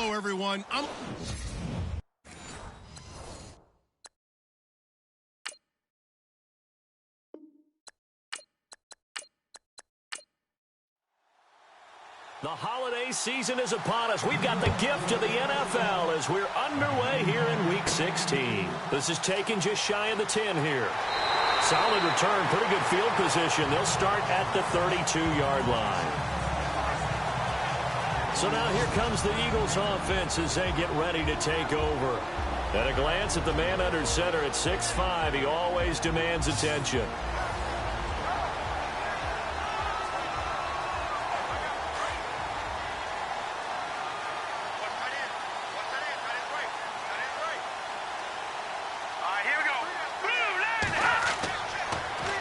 Hello, everyone. The holiday season is upon us. We've got the gift of the NFL as we're underway here in Week 16. This is taken just shy of the 10 here. Solid return, pretty good field position. They'll start at the 32-yard line. So now here comes the Eagles offense as they get ready to take over. At a glance at the man under center at 6'5", he always demands attention.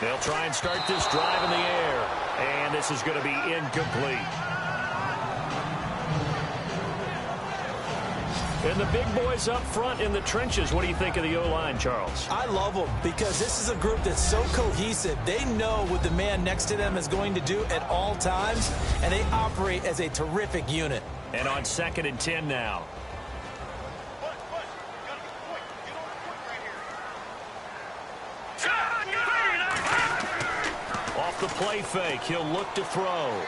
They'll try and start this drive in the air, and this is going to be incomplete. And the big boys up front in the trenches. What do you think of the O-line, Charles? I love them because this is a group that's so cohesive. They know what the man next to them is going to do at all times, and they operate as a terrific unit. And on 2nd and 10 now. Off the play fake, he'll look to throw.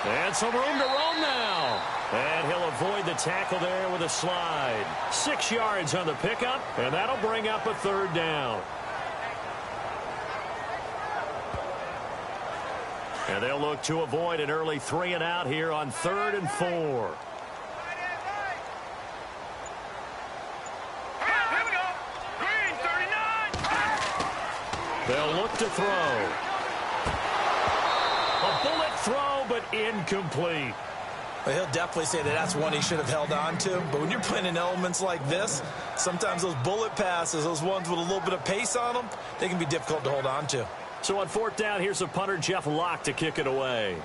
And some room to roam now. And he'll avoid the tackle there with a slide. 6 yards on the pickup, and that'll bring up a 3rd down. And they'll look to avoid an early 3 and out here on 3rd and 4. They'll look to throw. A bullet throw, but incomplete. Well, he'll definitely say that that's one he should have held on to. But when you're playing in elements like this, sometimes those bullet passes, those ones with a little bit of pace on them, they can be difficult to hold on to. So on 4th down, here's a punter, Jeff Locke, to kick it away.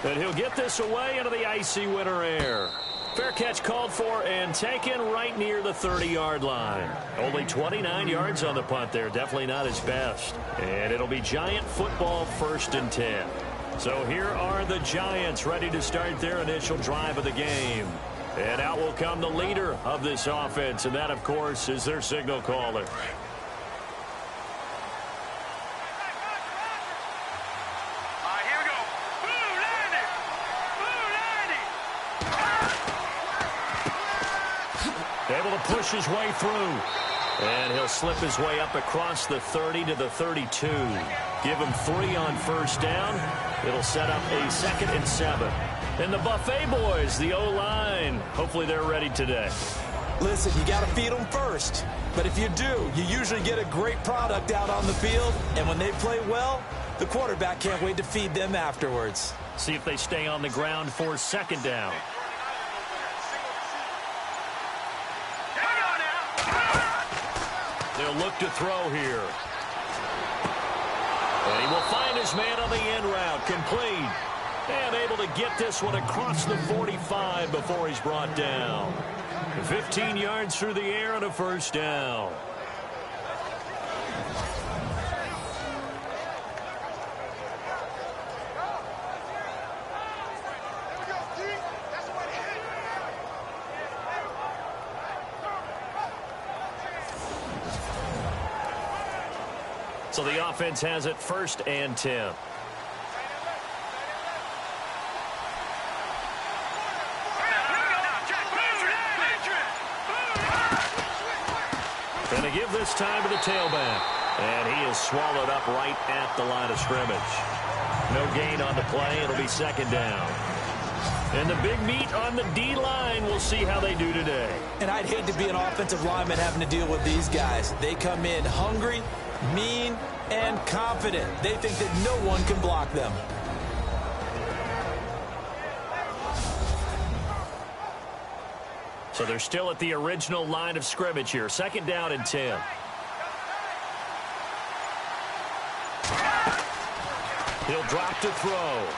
And he'll get this away into the icy winter air. Fair catch called for and taken right near the 30-yard line. Only 29 yards on the punt there. Definitely not his best. And it'll be Giant football 1st and 10. So here are the Giants ready to start their initial drive of the game. And out will come the leader of this offense. And that, of course, is their signal caller. Able to push his way through. And he'll slip his way up across the 30 to the 32. Give him 3 on 1st down. It'll set up a 2nd and 7. And the Buffet boys, the O-line, hopefully they're ready today. Listen, you got to feed them first. But if you do, you usually get a great product out on the field. And when they play well, the quarterback can't wait to feed them afterwards. See if they stay on the ground for 2nd down. They'll look to throw here. And he will find his man on the end route. Complete. And able to get this one across the 45 before he's brought down. 15 yards through the air and a 1st down. So the offense has it 1st and 10. Going to give this time to the tailback. And he is swallowed up right at the line of scrimmage. No gain on the play. It'll be 2nd down. And the big meat on the D-line. We'll see how they do today. And I'd hate to be an offensive lineman having to deal with these guys. They come in hungry, mean, and confident. They think that no one can block them. So they're still at the original line of scrimmage here. 2nd down and 10. He'll drop to throw.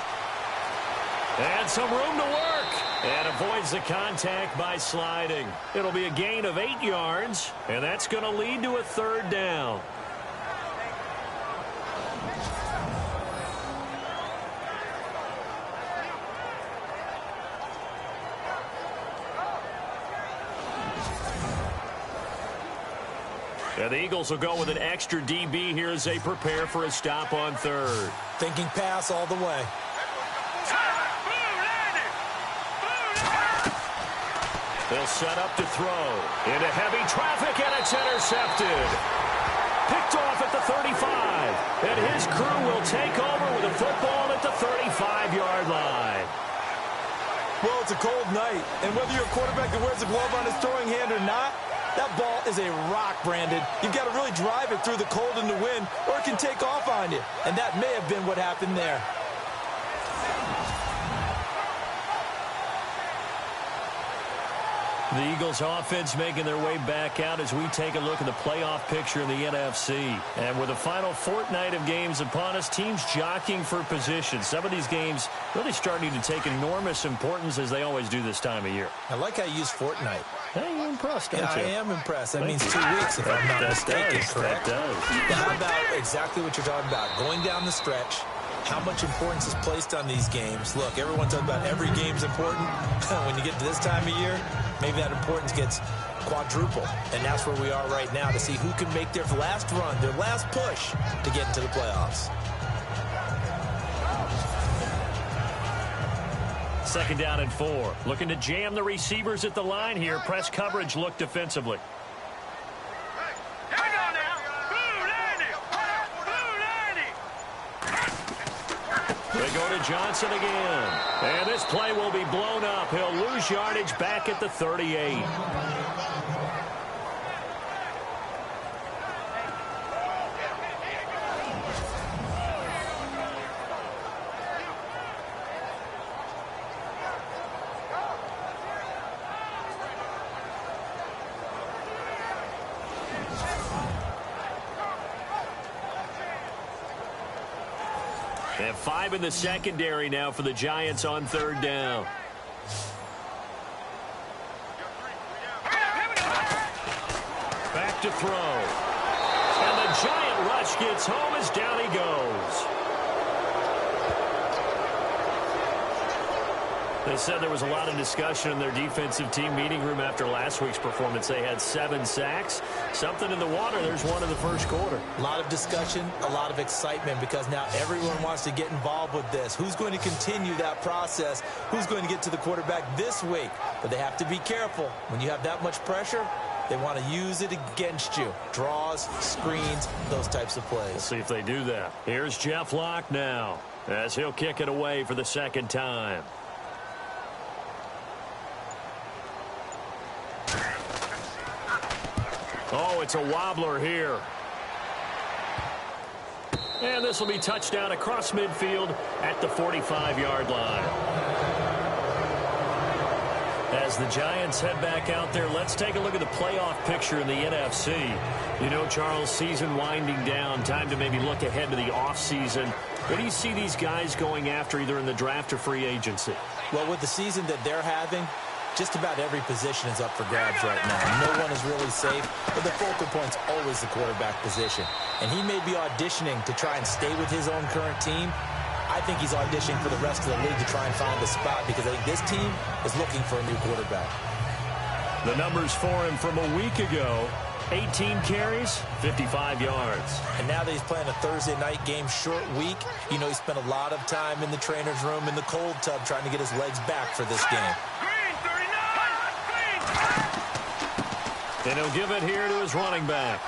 And some room to work. And avoids the contact by sliding. It'll be a gain of 8 yards. And that's going to lead to a 3rd down. And the Eagles will go with an extra DB here as they prepare for a stop on third. Thinking pass all the way. They'll set up to throw. Into heavy traffic, and it's intercepted. Picked off at the 35. And his crew will take over with a football at the 35-yard line. Well, it's a cold night, and whether you're a quarterback that wears a glove on his throwing hand or not, that ball is a rock, Brandon. You've got to really drive it through the cold and the wind, or it can take off on you. And that may have been what happened there. The Eagles offense making their way back out as we take a look at the playoff picture in the NFC. And with the final fortnight of games upon us, teams jockeying for position. Some of these games really starting to take enormous importance as they always do this time of year. I like how you use fortnight. Hey, you're impressed, don't you? I am impressed. That means 2 weeks, if I'm not mistaken, correct? That does. How about exactly what you're talking about? Going down the stretch, how much importance is placed on these games. Look, everyone's talking about every game's important. When you get to this time of year, maybe that importance gets quadruple. And that's where we are right now to see who can make their last run, their last push to get into the playoffs. Second down and 4. Looking to jam the receivers at the line here. Press coverage look defensively. They go to Johnson again. And this play will be blown up. He'll lose yardage back at the 38. And 5 in the secondary now for the Giants on third down. Back to throw. And the Giant rush gets home as down he goes. They said there was a lot of discussion in their defensive team meeting room after last week's performance. They had 7 sacks. Something in the water. There's one in the first quarter. A lot of discussion, a lot of excitement, because now everyone wants to get involved with this. Who's going to continue that process? Who's going to get to the quarterback this week? But they have to be careful. When you have that much pressure, they want to use it against you. Draws, screens, those types of plays. We'll see if they do that. Here's Jeff Locke now as he'll kick it away for the second time. Oh, it's a wobbler here. And this will be touchdown across midfield at the 45-yard line. As the Giants head back out there, let's take a look at the playoff picture in the NFC. You know, Charles, season winding down, time to maybe look ahead to the offseason. What do you see these guys going after either in the draft or free agency? Well, with the season that they're having, just about every position is up for grabs right now. No one is really safe, but the focal point's always the quarterback position. And he may be auditioning to try and stay with his own current team. I think he's auditioning for the rest of the league to try and find a spot, because I think this team is looking for a new quarterback. The numbers for him from a week ago: 18 carries, 55 yards. And now that he's playing a Thursday night game, short week, you know he spent a lot of time in the trainer's room in the cold tub trying to get his legs back for this game. And he'll give it here to his running back.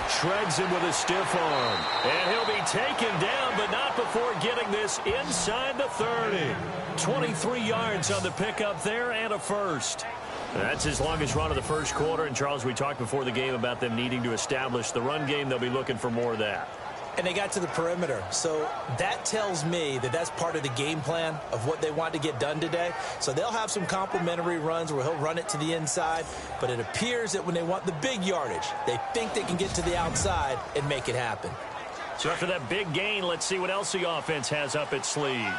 Shreds him with a stiff arm. And he'll be taken down, but not before getting this inside the 30. 23 yards on the pickup there and a first. That's his longest run of the first quarter. And, Charles, we talked before the game about them needing to establish the run game. They'll be looking for more of that. And they got to the perimeter. So that tells me that that's part of the game plan of what they want to get done today. So they'll have some complimentary runs where he'll run it to the inside. But it appears that when they want the big yardage, they think they can get to the outside and make it happen. So after that big gain, let's see what else the offense has up its sleeve.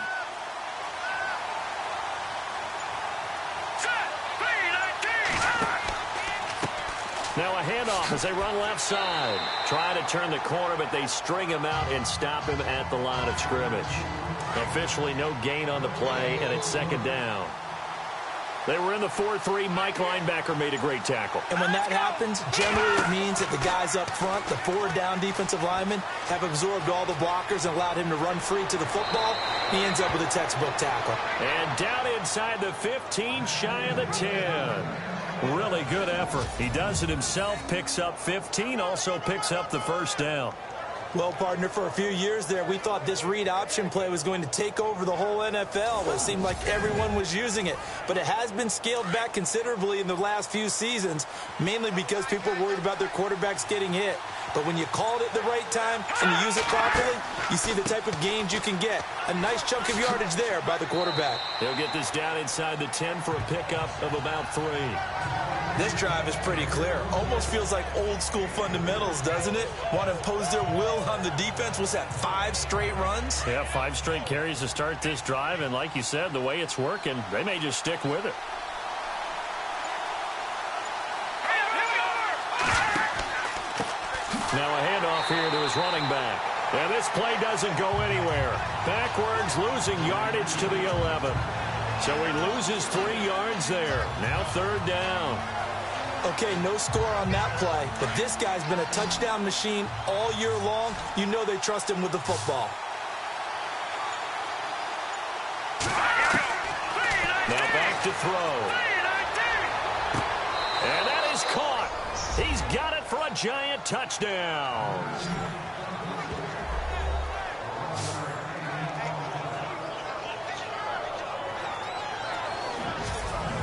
Now a handoff as they run left side. Try to turn the corner, but they string him out and stop him at the line of scrimmage. Officially no gain on the play, and it's second down. They were in the 4-3. Mike linebacker made a great tackle. And when that happens, generally it means that the guys up front, the forward down defensive linemen, have absorbed all the blockers and allowed him to run free to the football. He ends up with a textbook tackle. And down inside the 15, shy of the 10. Really good effort. He does it himself, picks up 15, also picks up the first down. Well, partner, for a few years there, we thought this read option play was going to take over the whole NFL. It seemed like everyone was using it. But it has been scaled back considerably in the last few seasons, mainly because people are worried about their quarterbacks getting hit. But when you called it the right time and you use it properly, you see the type of gains you can get. A nice chunk of yardage there by the quarterback. He'll get this down inside the 10 for a pickup of about 3. This drive is pretty clear. Almost feels like old school fundamentals, doesn't it? Want to impose their will on the defense. Was that 5 straight runs? Yeah, 5 straight carries to start this drive. And like you said, the way it's working, they may just stick with it. Now a handoff here to his running back. And this play doesn't go anywhere. Backwards, losing yardage to the 11. So he loses 3 yards there. Now 3rd down. Okay, no score on that play, but this guy's been a touchdown machine all year long. You know they trust him with the football. Now back to throw. And that is caught. He's got it for a giant touchdown.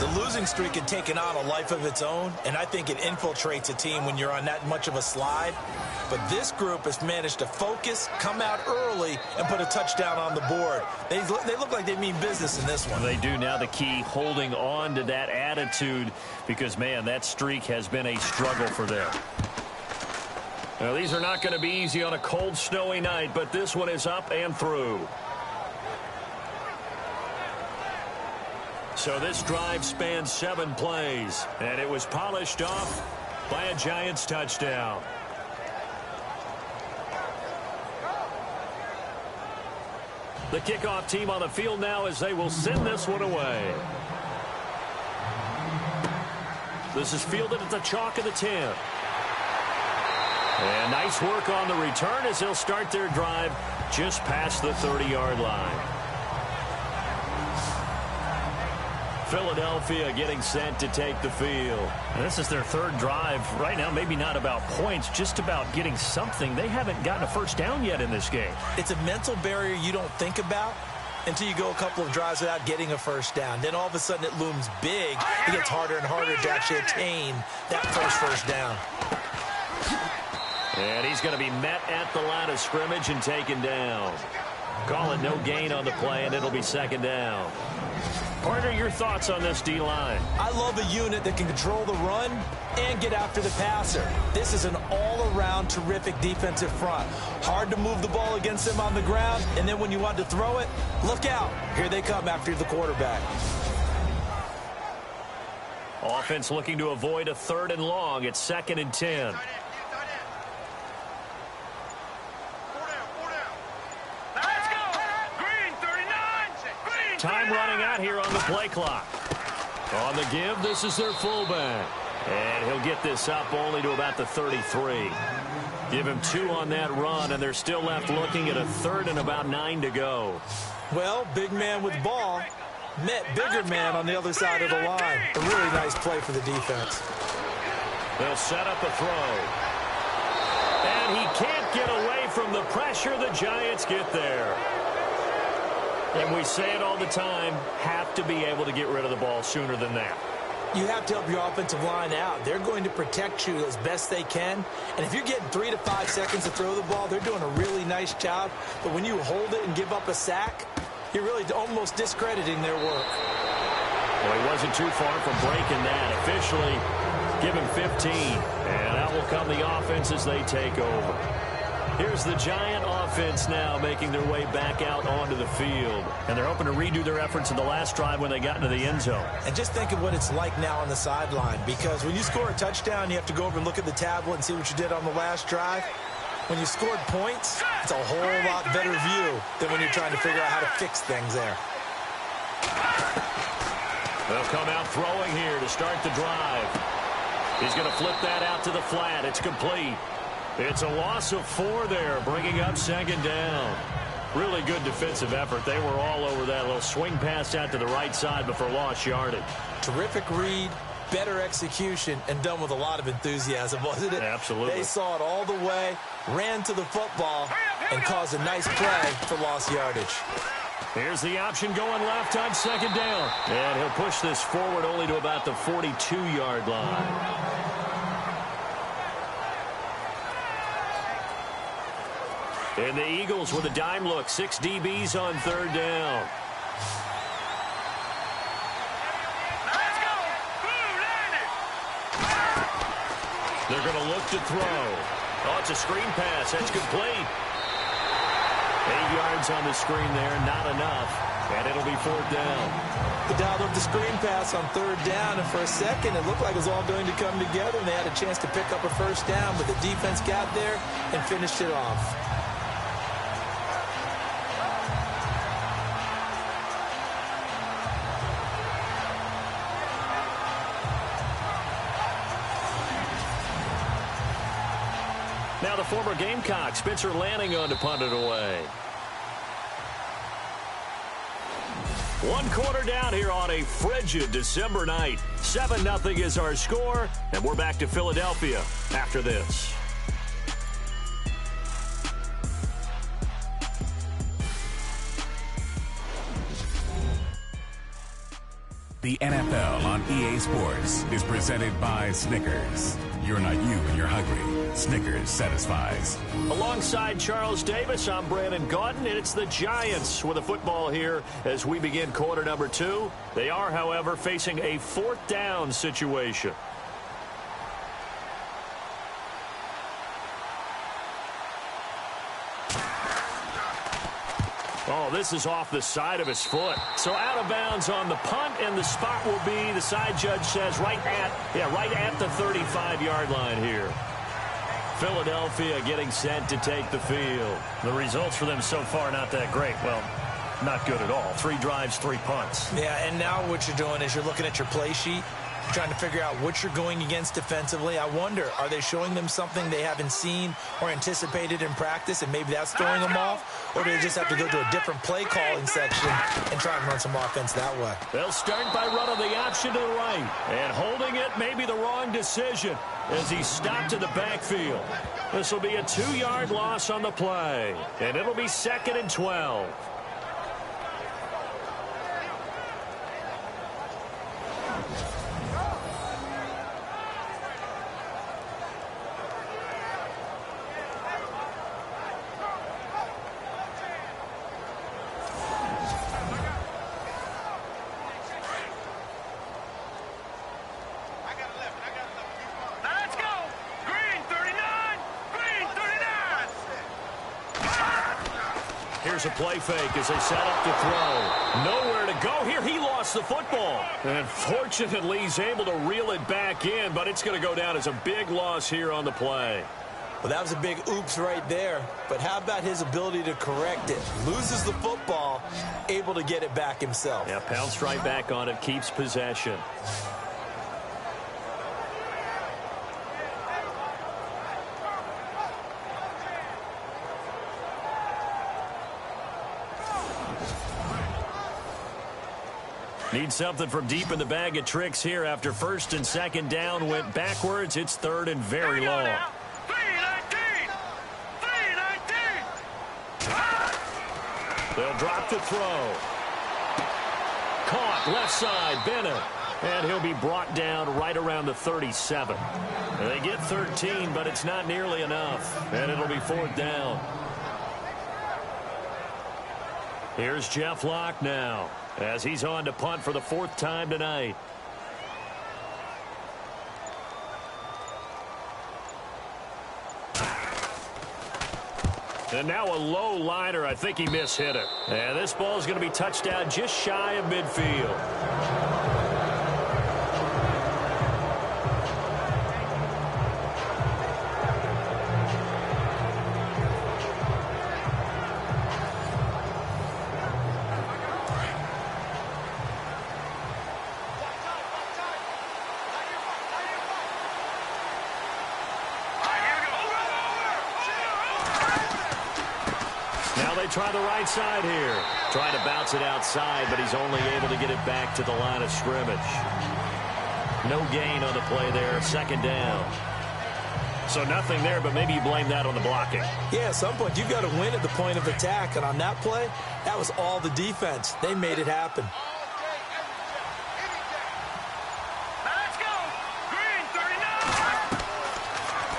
The losing streak had taken on a life of its own, and I think it infiltrates a team when you're on that much of a slide. But this group has managed to focus, come out early, and put a touchdown on the board. They look like they mean business in this one. They do. Now the key, holding on to that attitude, because, man, that streak has been a struggle for them. Now, these are not going to be easy on a cold, snowy night, but this one is up and through. So this drive spans 7 plays, and it was polished off by a Giants touchdown. The kickoff team on the field now as they will send this one away. This is fielded at the chalk of the 10. And nice work on the return as they'll start their drive just past the 30-yard line. Philadelphia getting sent to take the field. And this is their 3rd drive. Right now, maybe not about points, just about getting something. They haven't gotten a first down yet in this game. It's a mental barrier you don't think about until you go a couple of drives without getting a first down. Then all of a sudden it looms big. It gets harder and harder to actually attain that first down. And he's going to be met at the line of scrimmage and taken down. Call it no gain on the play, and it'll be 2nd down. Partner, your thoughts on this D-line? I love a unit that can control the run and get after the passer. This is an all-around terrific defensive front. Hard to move the ball against them on the ground, and then when you want to throw it, look out. Here they come after the quarterback. Offense looking to avoid a 3rd and long. It's 2nd and 10. Time running out here on the play clock. On the give, this is their fullback. And he'll get this up only to about the 33. Give him 2 on that run, and they're still left looking at a 3rd and about 9 to go. Well, big man with ball met bigger man on the other side of the line. A really nice play for the defense. They'll set up a throw. And he can't get away from the pressure. The Giants get there. And we say it all the time, have to be able to get rid of the ball sooner than that. You have to help your offensive line out. They're going to protect you as best they can. And if you're getting 3 to 5 seconds to throw the ball, they're doing a really nice job. But when you hold it and give up a sack, you're really almost discrediting their work. Well, he wasn't too far from breaking that. Officially, give him 15. And out will come the offense as they take over. Here's the Giant offense now making their way back out onto the field. And they're hoping to redo their efforts in the last drive when they got into the end zone. And just think of what it's like now on the sideline, because when you score a touchdown, you have to go over and look at the tablet and see what you did on the last drive. When you scored points, it's a whole lot better view than when you're trying to figure out how to fix things there. They'll come out throwing here to start the drive. He's going to flip that out to the flat. It's complete. It's a loss of 4 there, bringing up second down. Really good defensive effort. They were all over that little swing pass out to the right side before lost yardage. Terrific read, better execution, and done with a lot of enthusiasm, wasn't it? Absolutely. They saw it all the way, ran to the football, and caused a nice play for lost yardage. Here's the option going left on second down. And he'll push this forward only to about the 42-yard line. And the Eagles with a dime look. 6 DBs on third down. They're going to look to throw. Oh, it's a screen pass. That's complete. 8 yards on the screen there. Not enough. And it'll be fourth down. The dialed up the screen pass on third down, and for a second it looked like it was all going to come together, and they had a chance to pick up a first down, but the defense got there and finished it off. Now the former Gamecock, Spencer Lanning, on to punt it away. 1 quarter down here on a frigid December night. 7-0 is our score, and we're back to Philadelphia after this. The NFL on EA Sports is presented by Snickers. You're not you when you're hungry. Snickers satisfies. Alongside Charles Davis, I'm Brandon Gaudin, and it's the Giants with a football here as we begin quarter number 2. They are, however, facing a fourth down situation. Oh, this is off the side of his foot. So out of bounds on the punt, and the spot will be, the side judge says, right at the 35-yard line here. Philadelphia getting set to take the field. The results for them so far not that great. Well, not good at all. 3 drives, 3 punts. Yeah, and now what you're doing is you're looking at your play sheet, trying to figure out what you're going against defensively. I wonder, are they showing them something they haven't seen or anticipated in practice, and maybe that's throwing them off? Or do they just have to go to a different play calling section and try and run some offense that way? They'll start by running the option to the right. And holding it may be the wrong decision as he stopped in the backfield. This will be a 2-yard loss on the play. And it'll be 2nd and 12. Here's a play fake as they set up to throw. Nowhere to go here. He lost the football. And fortunately, he's able to reel it back in, but it's going to go down as a big loss here on the play. Well, that was a big oops right there. But how about his ability to correct it? Loses the football, able to get it back himself. Yeah, pounced right back on it, keeps possession. Need something from deep in the bag of tricks here after 1st and 2nd down went backwards. It's 3rd and very long. They'll drop to throw. Caught left side, Bennett. And he'll be brought down right around the 37. And they get 13, but it's not nearly enough. And it'll be 4th down. Here's Jeff Locke now, as he's on to punt for the 4th time tonight. And now a low liner. I think he mishit it. And this ball is going to be touched down just shy of midfield. Now they try the right side here. Trying to bounce it outside, but he's only able to get it back to the line of scrimmage. No gain on the play there. Second down. So nothing there, but maybe you blame that on the blocking. Yeah, at some point, you've got to win at the point of attack. And on that play, that was all the defense. They made it happen.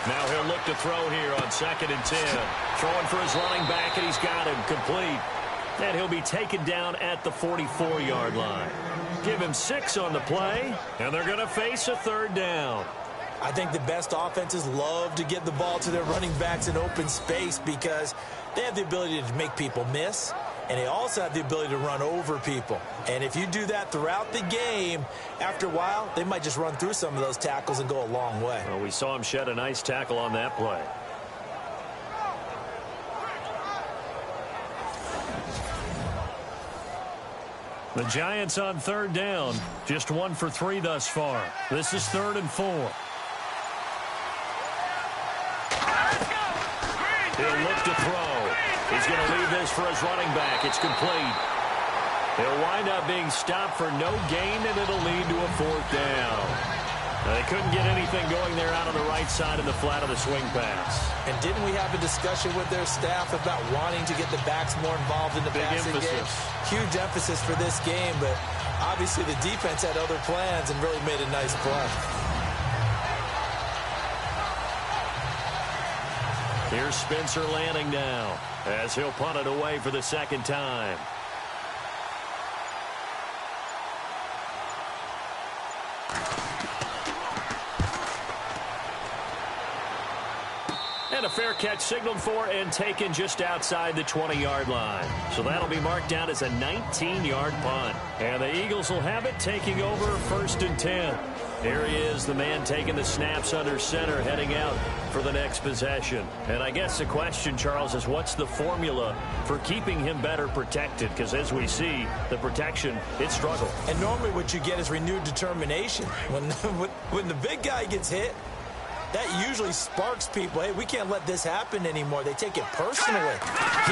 Now he'll look to throw here on 2nd and 10. Throwing for his running back, and he's got him complete. And he'll be taken down at the 44-yard line. Give him 6 on the play, and they're going to face a 3rd down. I think the best offenses love to get the ball to their running backs in open space because they have the ability to make people miss, and they also have the ability to run over people. And if you do that throughout the game, after a while, they might just run through some of those tackles and go a long way. Well, we saw him shed a nice tackle on that play. The Giants on 3rd down. Just 1 for 3 thus far. This is 3rd and 4. He'll look to throw. He's going to leave this for his running back. It's complete. He'll wind up being stopped for no gain, and it'll lead to a 4th down. They couldn't get anything going there out on the right side of the flat of the swing pass. And didn't we have a discussion with their staff about wanting to get the backs more involved in the passing game? Huge emphasis for this game, but obviously the defense had other plans and really made a nice play. Here's Spencer Lanning now as he'll punt it away for the 2nd time. And a fair catch signaled for and taken just outside the 20-yard line. So that'll be marked down as a 19-yard punt. And the Eagles will have it, taking over 1st and 10. Here he is, the man taking the snaps under center, heading out for the next possession. And I guess the question, Charles, is what's the formula for keeping him better protected? Because as we see, the protection, it struggled. And normally what you get is renewed determination. When the big guy gets hit, that usually sparks people. Hey, we can't let this happen anymore. They take it personally.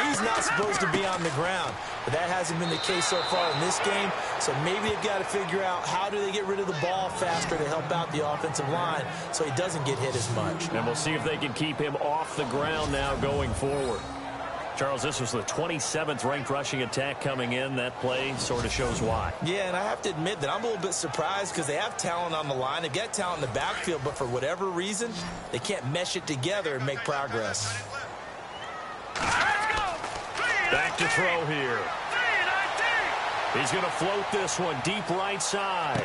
He's not supposed to be on the ground. But that hasn't been the case so far in this game. So maybe they've got to figure out how do they get rid of the ball faster to help out the offensive line so he doesn't get hit as much. And we'll see if they can keep him off the ground now going forward. Charles, this was the 27th ranked rushing attack coming in. That play sort of shows why. Yeah, and I have to admit that I'm a little bit surprised because they have talent on the line. They get talent in the backfield, but for whatever reason, they can't mesh it together and make progress. Back to throw here. He's going to float this one deep right side.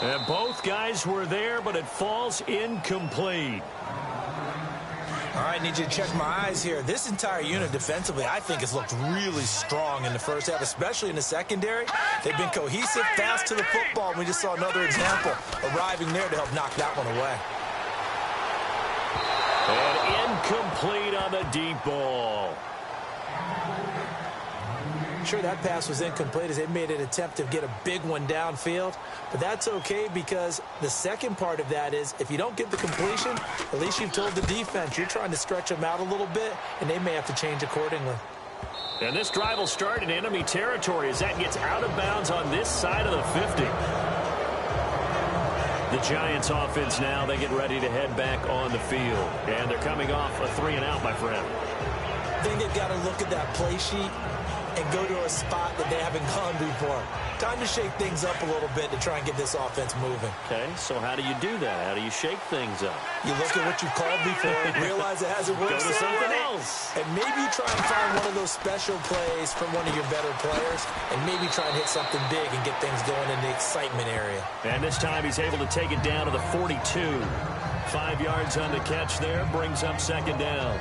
And both guys were there, but it falls incomplete. All right, need you to check my eyes here. This entire unit defensively, I think, has looked really strong in the first half, especially in the secondary. They've been cohesive, fast to the football, and we just saw another example arriving there to help knock that one away. And incomplete on the deep ball. Sure, that pass was incomplete as they made an attempt to get a big one downfield, but that's okay because the second part of that is if you don't get the completion, at least you've told the defense you're trying to stretch them out a little bit, and they may have to change accordingly. And this drive will start in enemy territory as that gets out of bounds on this side of the 50. The Giants offense now, they get ready to head back on the field. And they're coming off a 3-and-out, my friend. I think they've got to look at that play sheet and go to a spot that they haven't gone before. Time to shake things up a little bit to try and get this offense moving. Okay, so how do you do that? How do you shake things up? You look at what you called before and realize it hasn't worked. Go to something else. And maybe you try and find one of those special plays from one of your better players and maybe try and hit something big and get things going in the excitement area. And this time he's able to take it down to the 42. 5 yards on the catch there, brings up 2nd down.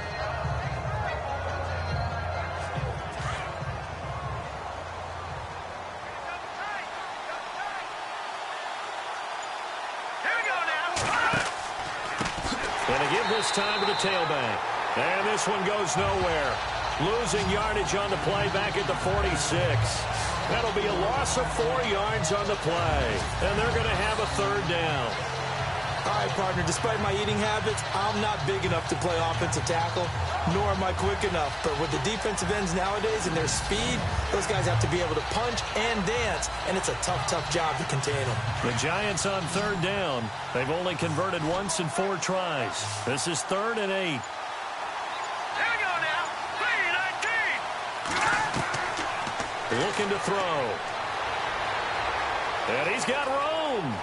This time to the tailback. And this one goes nowhere. Losing yardage on the play back at the 46. That'll be a loss of 4 yards on the play. And they're going to have a 3rd down. All right, partner, despite my eating habits, I'm not big enough to play offensive tackle, nor am I quick enough. But with the defensive ends nowadays and their speed, those guys have to be able to punch and dance, and it's a tough, tough job to contain them. The Giants on third down. They've only converted once in 4 tries. This is 3rd and 8. Here we go now. 3-19. Looking to throw. And he's got room.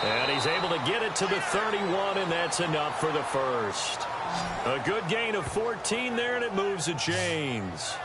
And he's able to get it to the 31, and that's enough for the first. A good gain of 14 there, and it moves the chains.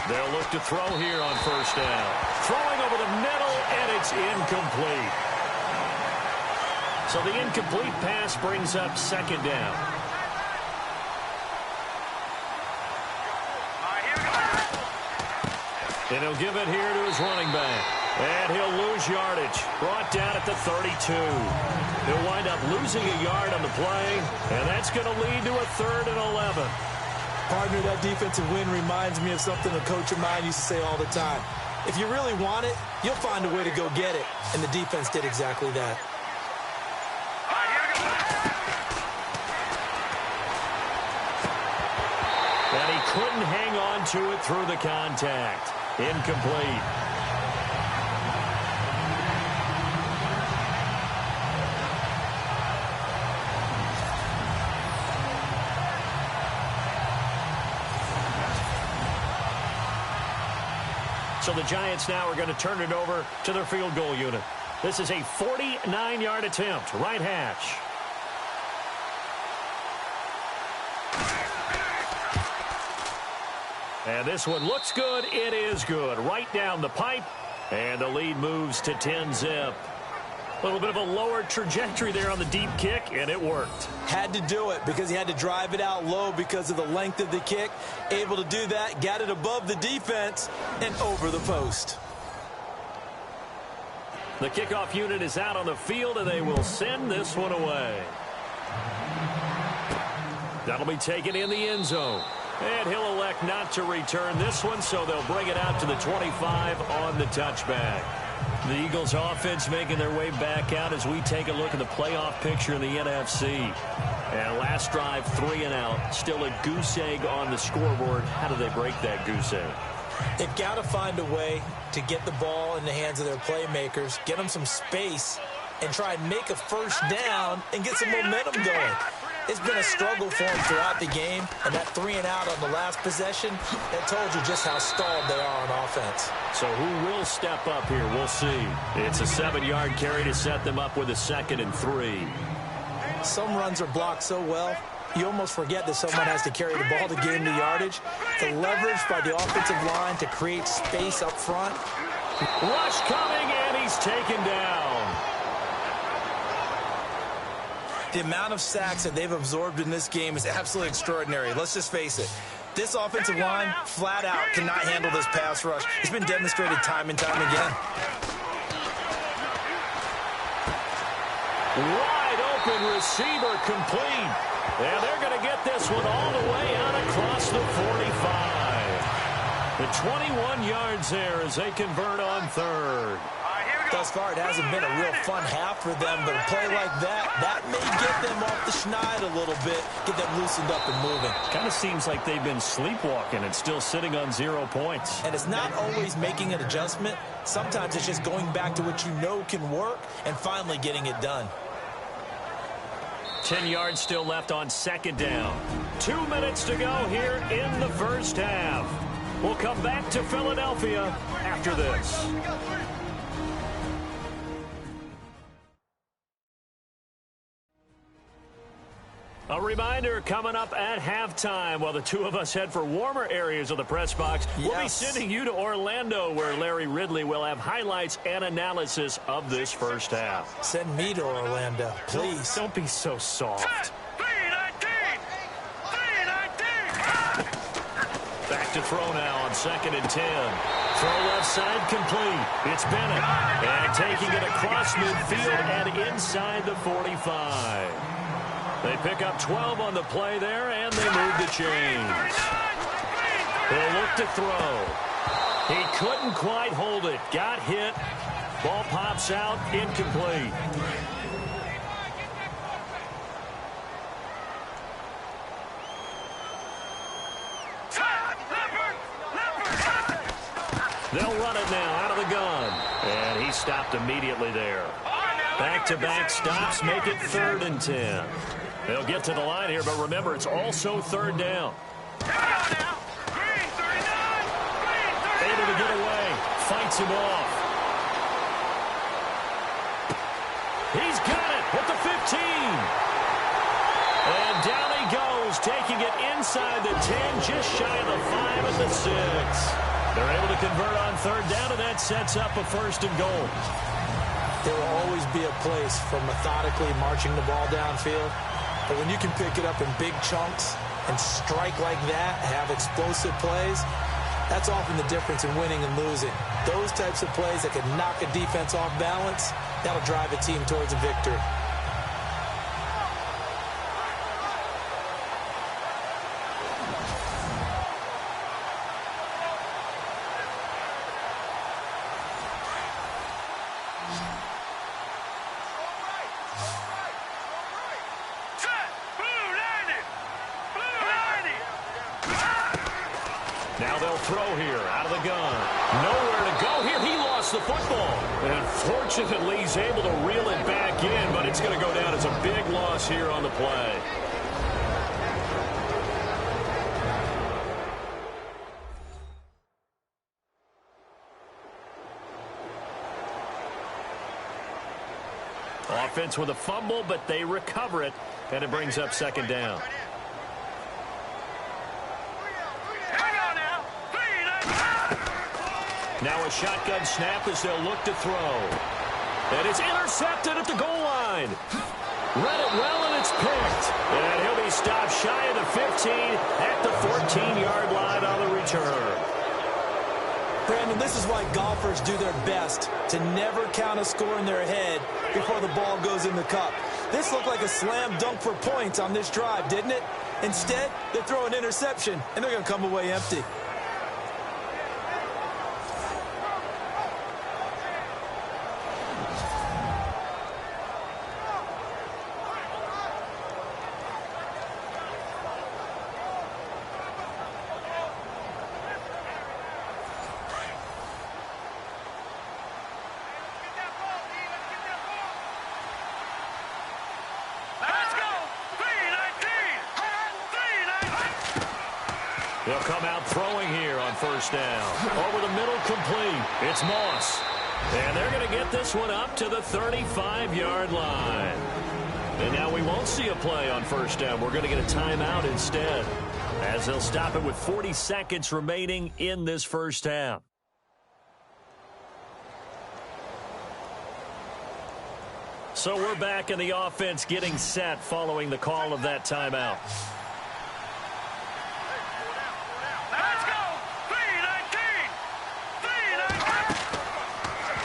They'll look to throw here on first down. Throwing over the middle, and it's incomplete. So the incomplete pass brings up 2nd down. And he'll give it here to his running back. And he'll lose yardage. Brought down at the 32. He'll wind up losing a yard on the play, and that's going to lead to a 3rd and 11. Partner, that defensive win reminds me of something a coach of mine used to say all the time. If you really want it, you'll find a way to go get it. And the defense did exactly that. And he couldn't hang on to it through the contact. Incomplete. So the Giants now are going to turn it over to their field goal unit. This is a 49-yard attempt, right hash. And this one looks good. It is good. Right down the pipe. And the lead moves to 10-zip. A little bit of a lower trajectory there on the deep kick, and it worked. Had to do it because he had to drive it out low because of the length of the kick. Able to do that, got it above the defense, and over the post. The kickoff unit is out on the field, and they will send this one away. That'll be taken in the end zone. And he'll elect not to return this one, so they'll bring it out to the 25 on the touchback. The Eagles offense making their way back out as we take a look at the playoff picture in the NFC. And last drive, 3 and out. Still a goose egg on the scoreboard. How do they break that goose egg? They've got to find a way to get the ball in the hands of their playmakers, get them some space, and try and make a first down and get some momentum going. It's been a struggle for them throughout the game, and that 3 and out on the last possession, that told you just how stalled they are on offense. So who will step up here? We'll see. It's a 7-yard carry to set them up with a 2nd and 3. Some runs are blocked so well, you almost forget that someone has to carry the ball to gain the yardage. The leverage by the offensive line to create space up front. Rush coming, and he's taken down. The amount of sacks that they've absorbed in this game is absolutely extraordinary. Let's just face it. This offensive line, flat out, cannot handle this pass rush. It's been demonstrated time and time again. Wide open receiver complete. And they're going to get this one all the way out across the 45. The 21 yards there as they convert on 3rd. Thus far, it hasn't been a real fun half for them, but a play like that may get them off the schneid a little bit, get them loosened up and moving. Kind of seems like they've been sleepwalking and still sitting on 0 points. And it's not always making an adjustment. Sometimes it's just going back to what you know can work and finally getting it done. 10 yards still left on 2nd down. 2 minutes to go here in the first half. We'll come back to Philadelphia after this. A reminder, coming up at halftime, while the two of us head for warmer areas of the press box, we'll be sending you to Orlando, where Larry Ridley will have highlights and analysis of this first half. Send me to Orlando, please. Don't be so soft. Back to throw now on 2nd and 10. Throw left side complete. It's Bennett. And taking it across midfield and inside the 45. They pick up 12 on the play there, and they move the chains. They'll look to throw. He couldn't quite hold it. Got hit. Ball pops out, incomplete. They'll run it now out of the gun. And he stopped immediately there. Back-to-back stops make it 3rd and 10. They'll get to the line here, but remember, it's also 3rd down. Able to get away. Fights him off. He's got it at the 15. And down he goes, taking it inside the 10, just shy of the 5 at the 6. They're able to convert on 3rd down, and that sets up a 1st and goal. There will always be a place for methodically marching the ball downfield. But when you can pick it up in big chunks and strike like that, have explosive plays, that's often the difference in winning and losing. Those types of plays that can knock a defense off balance, that'll drive a team towards a victory. Now they'll throw here out of the gun. Nowhere to go here. He lost the football. And fortunately, he's able to reel it back in, but it's going to go down as a big loss here on the play. Offense with a fumble, but they recover it, and it brings up 2nd down. Now a shotgun snap as they'll look to throw. And it's intercepted at the goal line. Read it well, and it's picked. And he'll be stopped shy of the 15 at the 14-yard line on the return. Brandon, this is why golfers do their best to never count a score in their head before the ball goes in the cup. This looked like a slam dunk for points on this drive, didn't it? Instead, they throw an interception, and they're going to come away empty. They'll come out throwing here on 1st down. Over the middle, complete. It's Moss. And they're going to get this one up to the 35-yard line. And now we won't see a play on 1st down. We're going to get a timeout instead, as they'll stop it with 40 seconds remaining in this first half. So we're back in the offense getting set following the call of that timeout.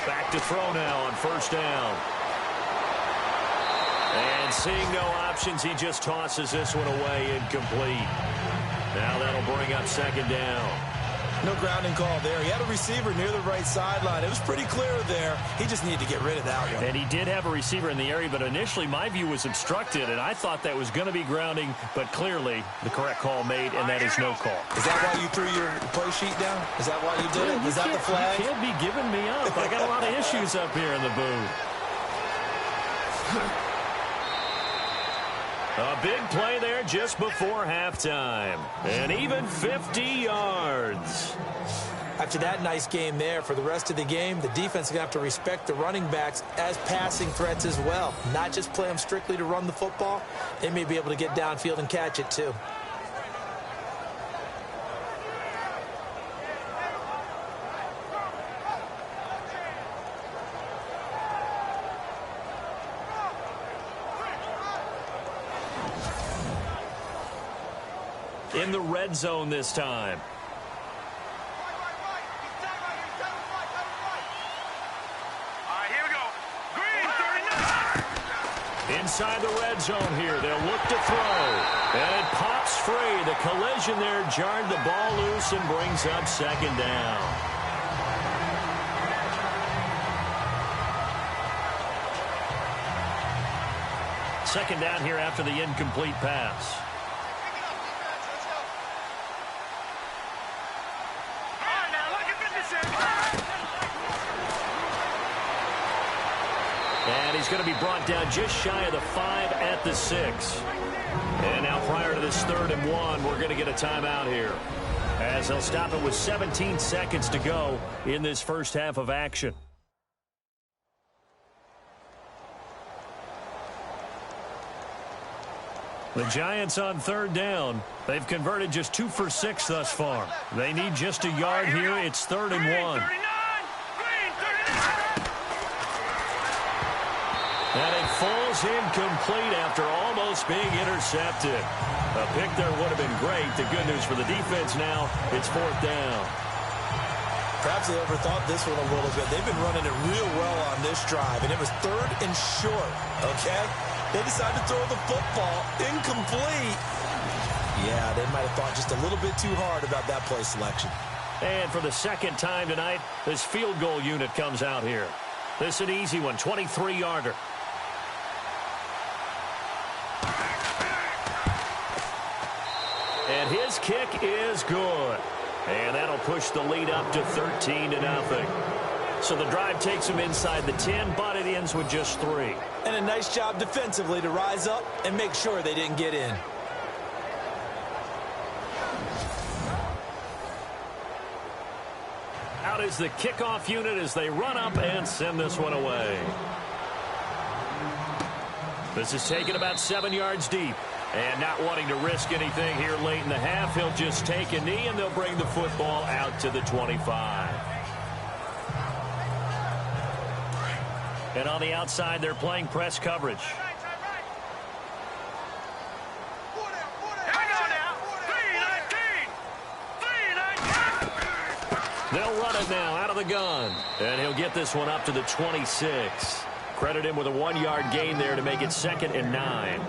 Back to throw now on 1st down. And seeing no options, he just tosses this one away, incomplete. Now that'll bring up 2nd down. No grounding call there. He had a receiver near the right sideline. It was pretty clear there. He just needed to get rid of that one. And he did have a receiver in the area, but initially my view was obstructed, and I thought that was going to be grounding, but clearly the correct call made, and that is no call. Is that why you threw your play sheet down? Is that why you did it? Is that the flag? You can't be giving me up. I got a lot of issues up here in the booth. A big play there just before halftime. And even 50 yards. After that nice game there, for the rest of the game, the defense is going to have to respect the running backs as passing threats as well. Not just play them strictly to run the football. They may be able to get downfield and catch it too. In the red zone this time. Inside the red zone here, they'll look to throw. And it pops free. The collision there jarred the ball loose and brings up second down. Second down here after the incomplete pass. And he's going to be brought down just shy of the 5 at the 6. And now prior to this 3rd and 1, we're going to get a timeout here, as they'll stop it with 17 seconds to go in this first half of action. The Giants on 3rd down. They've converted just 2 for 6 thus far. They need just a yard here. It's 3rd and 1. And it falls incomplete after almost being intercepted. A pick there would have been great. The good news for the defense now, it's 4th down. Perhaps they overthought this one a little bit. They've been running it real well on this drive, and it was 3rd and short, okay? They decided to throw the football incomplete. Yeah, they might have thought just a little bit too hard about that play selection. And for the second time tonight, this field goal unit comes out here. This is an easy one, 23-yarder. And his kick is good. And that'll push the lead up to 13-0. So the drive takes him inside the 10, but it ends with just 3. And a nice job defensively to rise up and make sure they didn't get in. Out is the kickoff unit as they run up and send this one away. This is taken about 7 yards deep. And not wanting to risk anything here late in the half, he'll just take a knee, and they'll bring the football out to the 25. And on the outside, they're playing press coverage. They'll run it now out of the gun. And he'll get this one up to the 26. Credit him with a 1-yard gain there to make it 2nd and 9.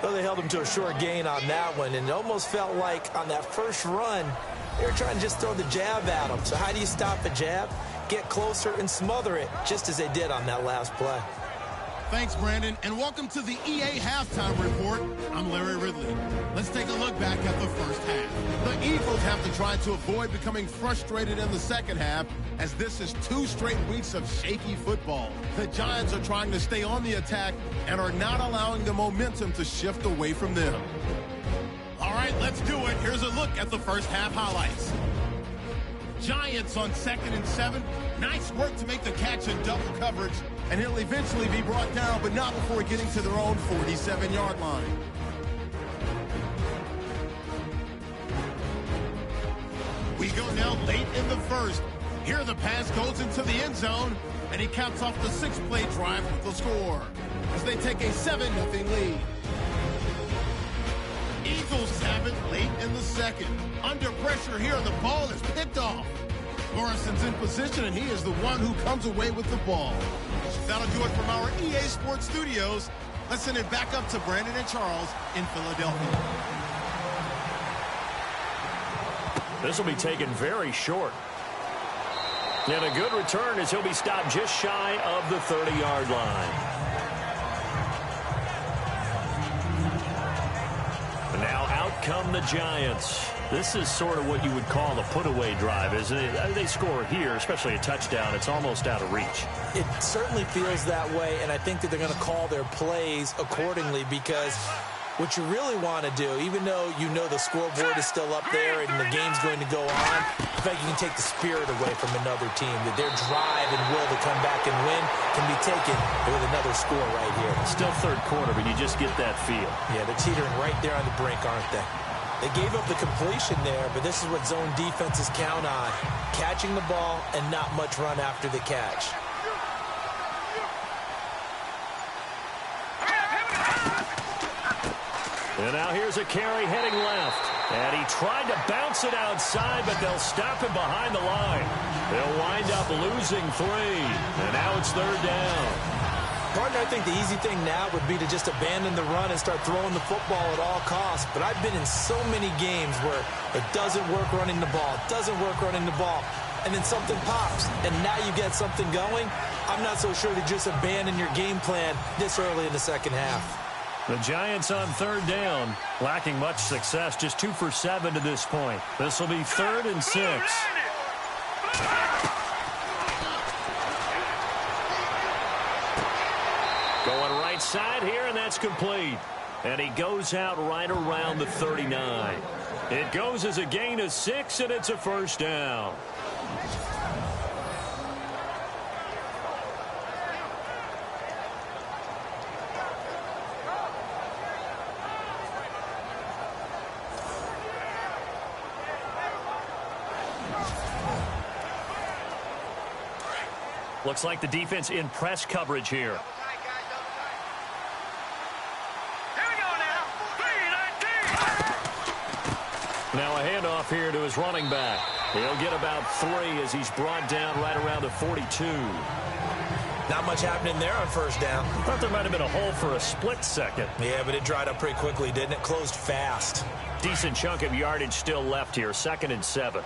Well, they held him to a short gain on that one, and it almost felt like on that first run, they were trying to just throw the jab at him. So how do you stop a jab? Get closer and smother it, just as they did on that last play. Thanks, Brandon, and welcome to the EA Halftime Report. I'm Larry Ridley. Let's take a look back at the first half. The Eagles have to try to avoid becoming frustrated in the second half, as this is 2 straight weeks of shaky football. The Giants are trying to stay on the attack and are not allowing the momentum to shift away from them. All right, let's do it. Here's a look at the first half highlights. Giants on 2nd and 7. Nice work to make the catch in double coverage, and he'll eventually be brought down, but not before getting to their own 47-yard line. We go now late in the first. Here the pass goes into the end zone, and he caps off the 6-play drive with the score as they take a 7-0 lead. Eagles have it late in the second. Under pressure here, the ball is picked off. Morrison's in position, and he is the one who comes away with the ball. That'll do it from our EA Sports Studios. Let's send it back up to Brandon and Charles in Philadelphia. This will be taken very short. And a good return as he'll be stopped just shy of the 30-yard line. And now out come the Giants. This is sort of what you would call the put-away drive, isn't it? They score here, especially a touchdown. It's almost out of reach. It certainly feels that way, and I think that they're going to call their plays accordingly because what you really want to do, even though you know the scoreboard is still up there and the game's going to go on, I think you can take the spirit away from another team, that their drive and will to come back and win can be taken with another score right here. Still third quarter, but you just get that feel. Yeah, they're teetering right there on the brink, aren't they? They gave up the completion there, but this is what zone defenses count on, catching the ball and not much run after the catch. And now here's a carry heading left. And he tried to bounce it outside, but they'll stop him behind the line. They'll wind up losing 3. And now it's third down. Partner, I think the easy thing now would be to just abandon the run and start throwing the football at all costs. But I've been in so many games where it doesn't work running the ball, and then something pops, and now you get something going. I'm not so sure to just abandon your game plan this early in the second half. The Giants on third down, lacking much success, just 2 for 7 to this point. This will be 3rd and 6. Going right side here, and that's complete. And he goes out right around the 39. It goes as a gain of 6, and it's a first down. Looks like the defense in press coverage here. Now a handoff here to his running back. He'll get about 3 as he's brought down right around the 42. Not much happening there on first down. Thought there might have been a hole for a split second. Yeah, but it dried up pretty quickly, didn't it? Closed fast. Decent chunk of yardage still left here. 2nd and 7.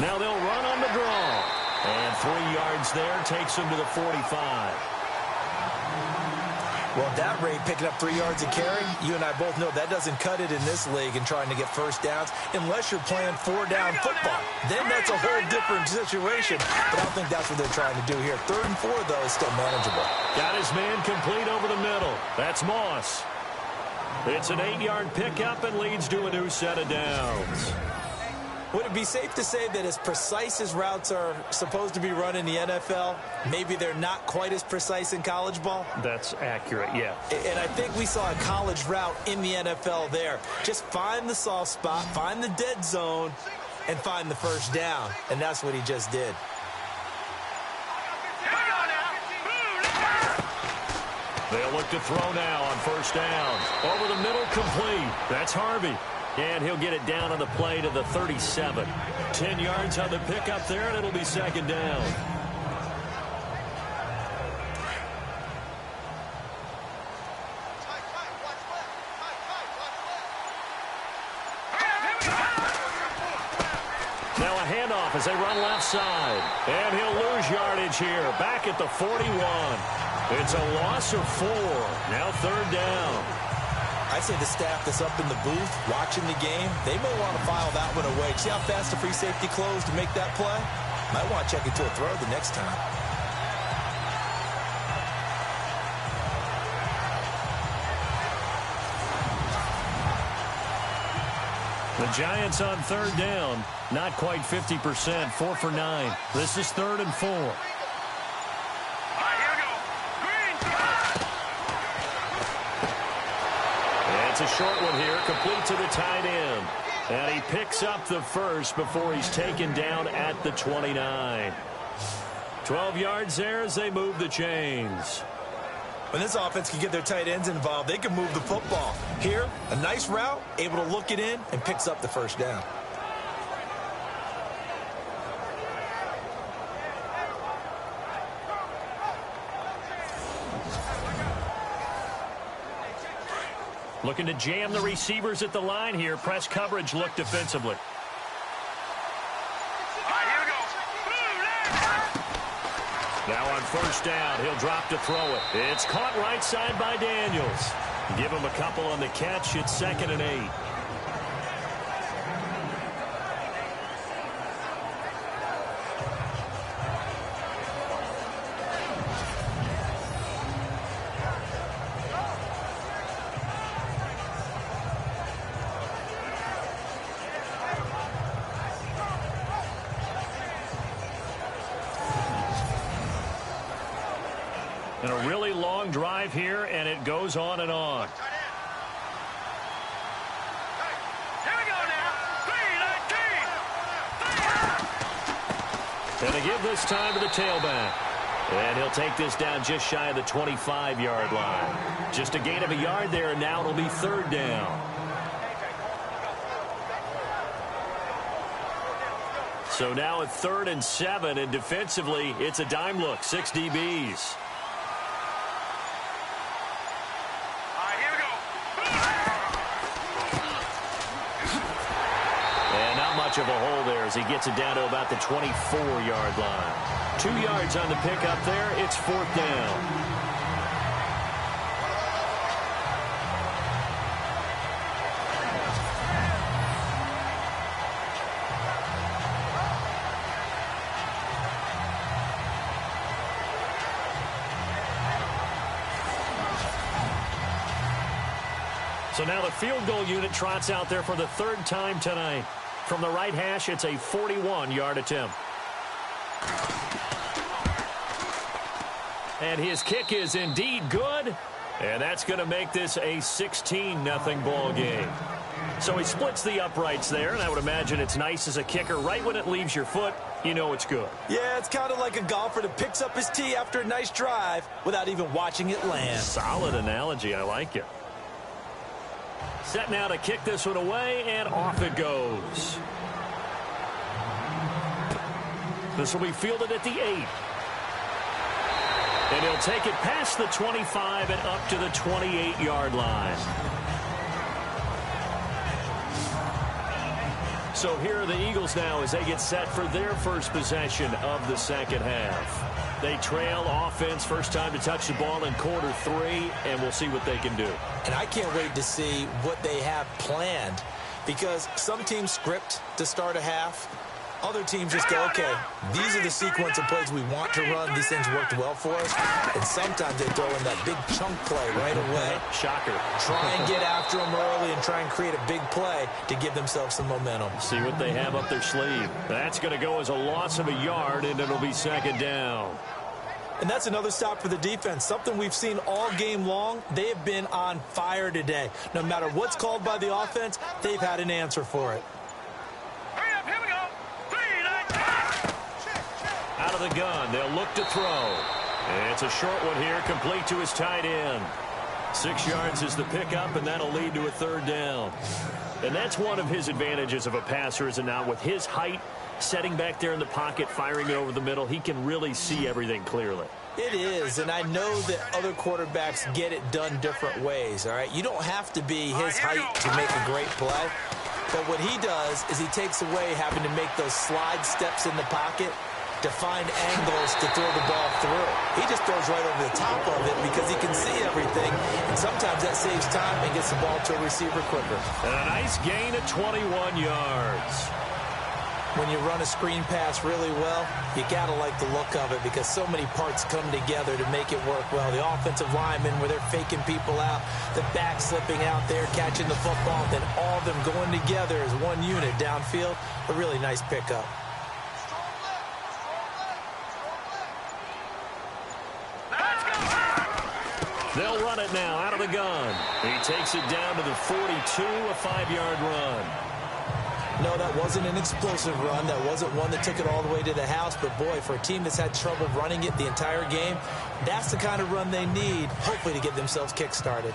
Now they'll run on the draw. And 3 yards there takes him to the 45. Well, at that rate, picking up 3 yards a carry, you and I both know that doesn't cut it in this league and trying to get first downs unless you're playing 4-down football. Then that's a whole different situation. But I don't think that's what they're trying to do here. 3rd and 4, though, is still manageable. Got his man complete over the middle. That's Moss. It's an 8-yard pickup and leads to a new set of downs. Would it be safe to say that as precise as routes are supposed to be run in the NFL, maybe they're not quite as precise in college ball? That's accurate, yeah. And I think we saw a college route in the NFL there. Just find the soft spot, find the dead zone, and find the first down. And that's what he just did. They'll look to throw now on first down. Over the middle, complete. That's Harvey. And he'll get it down on the play to the 37. 10 yards on the pickup there, and it'll be 2nd down. Now a handoff as they run left side. And he'll lose yardage here. Back at the 41. It's a loss of 4. Now 3rd down. I'd say the staff that's up in the booth watching the game, they may want to file that one away. See how fast the free safety closed to make that play? Might want to check it to a throw the next time. The Giants on 3rd down, not quite 50%, 4 for 9. This is 3rd and 4. It's a short one here, complete to the tight end. And he picks up the first before he's taken down at the 29. 12 yards there as they move the chains. When this offense can get their tight ends involved, they can move the football. Here, a nice route, able to look it in, and picks up the first down. Looking to jam the receivers at the line here. Press coverage look defensively. Now on first down, he'll drop to throw it. It's caught right side by Daniels. Give him a couple on the catch. It's 2nd and 8. And a really long drive here, and it goes on and on. Here we go now. 3-19. And they give this time to the tailback. And he'll take this down just shy of the 25-yard line. Just a gain of a yard there, and now it'll be third down. So now at 3rd and 7, and defensively, it's a dime look. 6 DBs. Of a hole there as he gets it down to about the 24-yard line. 2 yards on the pickup there. It's 4th down. So now the field goal unit trots out there for the 3rd time tonight. From the right hash, it's a 41-yard attempt. And his kick is indeed good. And that's going to make this a 16-0 ball game. So he splits the uprights there, and I would imagine it's nice as a kicker. Right when it leaves your foot, you know it's good. Yeah, it's kind of like a golfer that picks up his tee after a nice drive without even watching it land. Solid analogy. I like it. Set now to kick this one away, and off it goes. This will be fielded at the 8. And he'll take it past the 25 and up to the 28-yard line. So here are the Eagles now as they get set for their first possession of the second half. They trail offense, first time to touch the ball in quarter 3, and we'll see what they can do. And I can't wait to see what they have planned, because some teams script to start a half. Other teams just go, okay, these are the sequence of plays we want to run. These things worked well for us. And sometimes they throw in that big chunk play right away. Shocker. Try and get after them early and try and create a big play to give themselves some momentum. See what they have up their sleeve. That's going to go as a loss of a yard, and it'll be second down. And that's another stop for the defense. Something we've seen all game long. They have been on fire today. No matter what's called by the offense, they've had an answer for it. Here we go. 3-19. Out of the gun, they'll look to throw. And it's a short one here, complete to his tight end. 6 yards is the pickup, and that'll lead to a third down. And that's one of his advantages of a passer, is it not? With his height, setting back there in the pocket, firing it over the middle, he can really see everything clearly. It is, and I know that other quarterbacks get it done different ways, all right? You don't have to be his height to make a great play. But what he does is he takes away having to make those slide steps in the pocket to find angles to throw the ball through. He just throws right over the top of it because he can see everything, and sometimes that saves time and gets the ball to a receiver quicker. And a nice gain of 21 yards. When you run a screen pass really well, you got to like the look of it because so many parts come together to make it work well. The offensive linemen, where they're faking people out, the back slipping out there, catching the football, then all of them going together as one unit downfield. A really nice pickup. They'll run it now out of the gun. He takes it down to the 42, a 5-yard run. No, that wasn't an explosive run. That wasn't one that took it all the way to the house. But, boy, for a team that's had trouble running it the entire game, that's the kind of run they need, hopefully, to get themselves kick-started.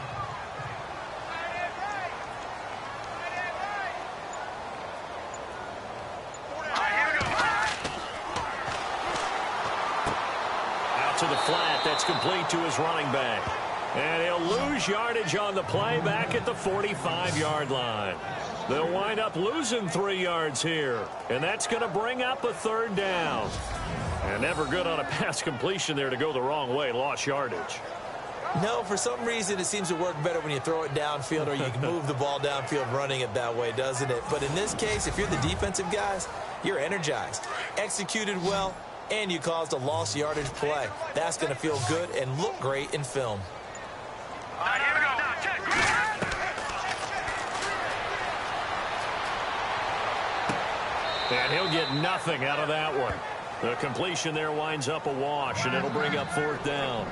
Out to the flat. That's complete to his running back. And he'll lose yardage on the play back at the 45-yard line. They'll wind up losing 3 yards here. And that's going to bring up a third down. And never good on a pass completion there to go the wrong way. Lost yardage. No, for some reason it seems to work better when you throw it downfield or you can move the ball downfield running it that way, doesn't it? But in this case, if you're the defensive guys, you're energized. Executed well, and you caused a lost yardage play. That's going to feel good and look great in film. All right, here we go. And he'll get nothing out of that one. The completion there winds up a wash, and it'll bring up fourth down.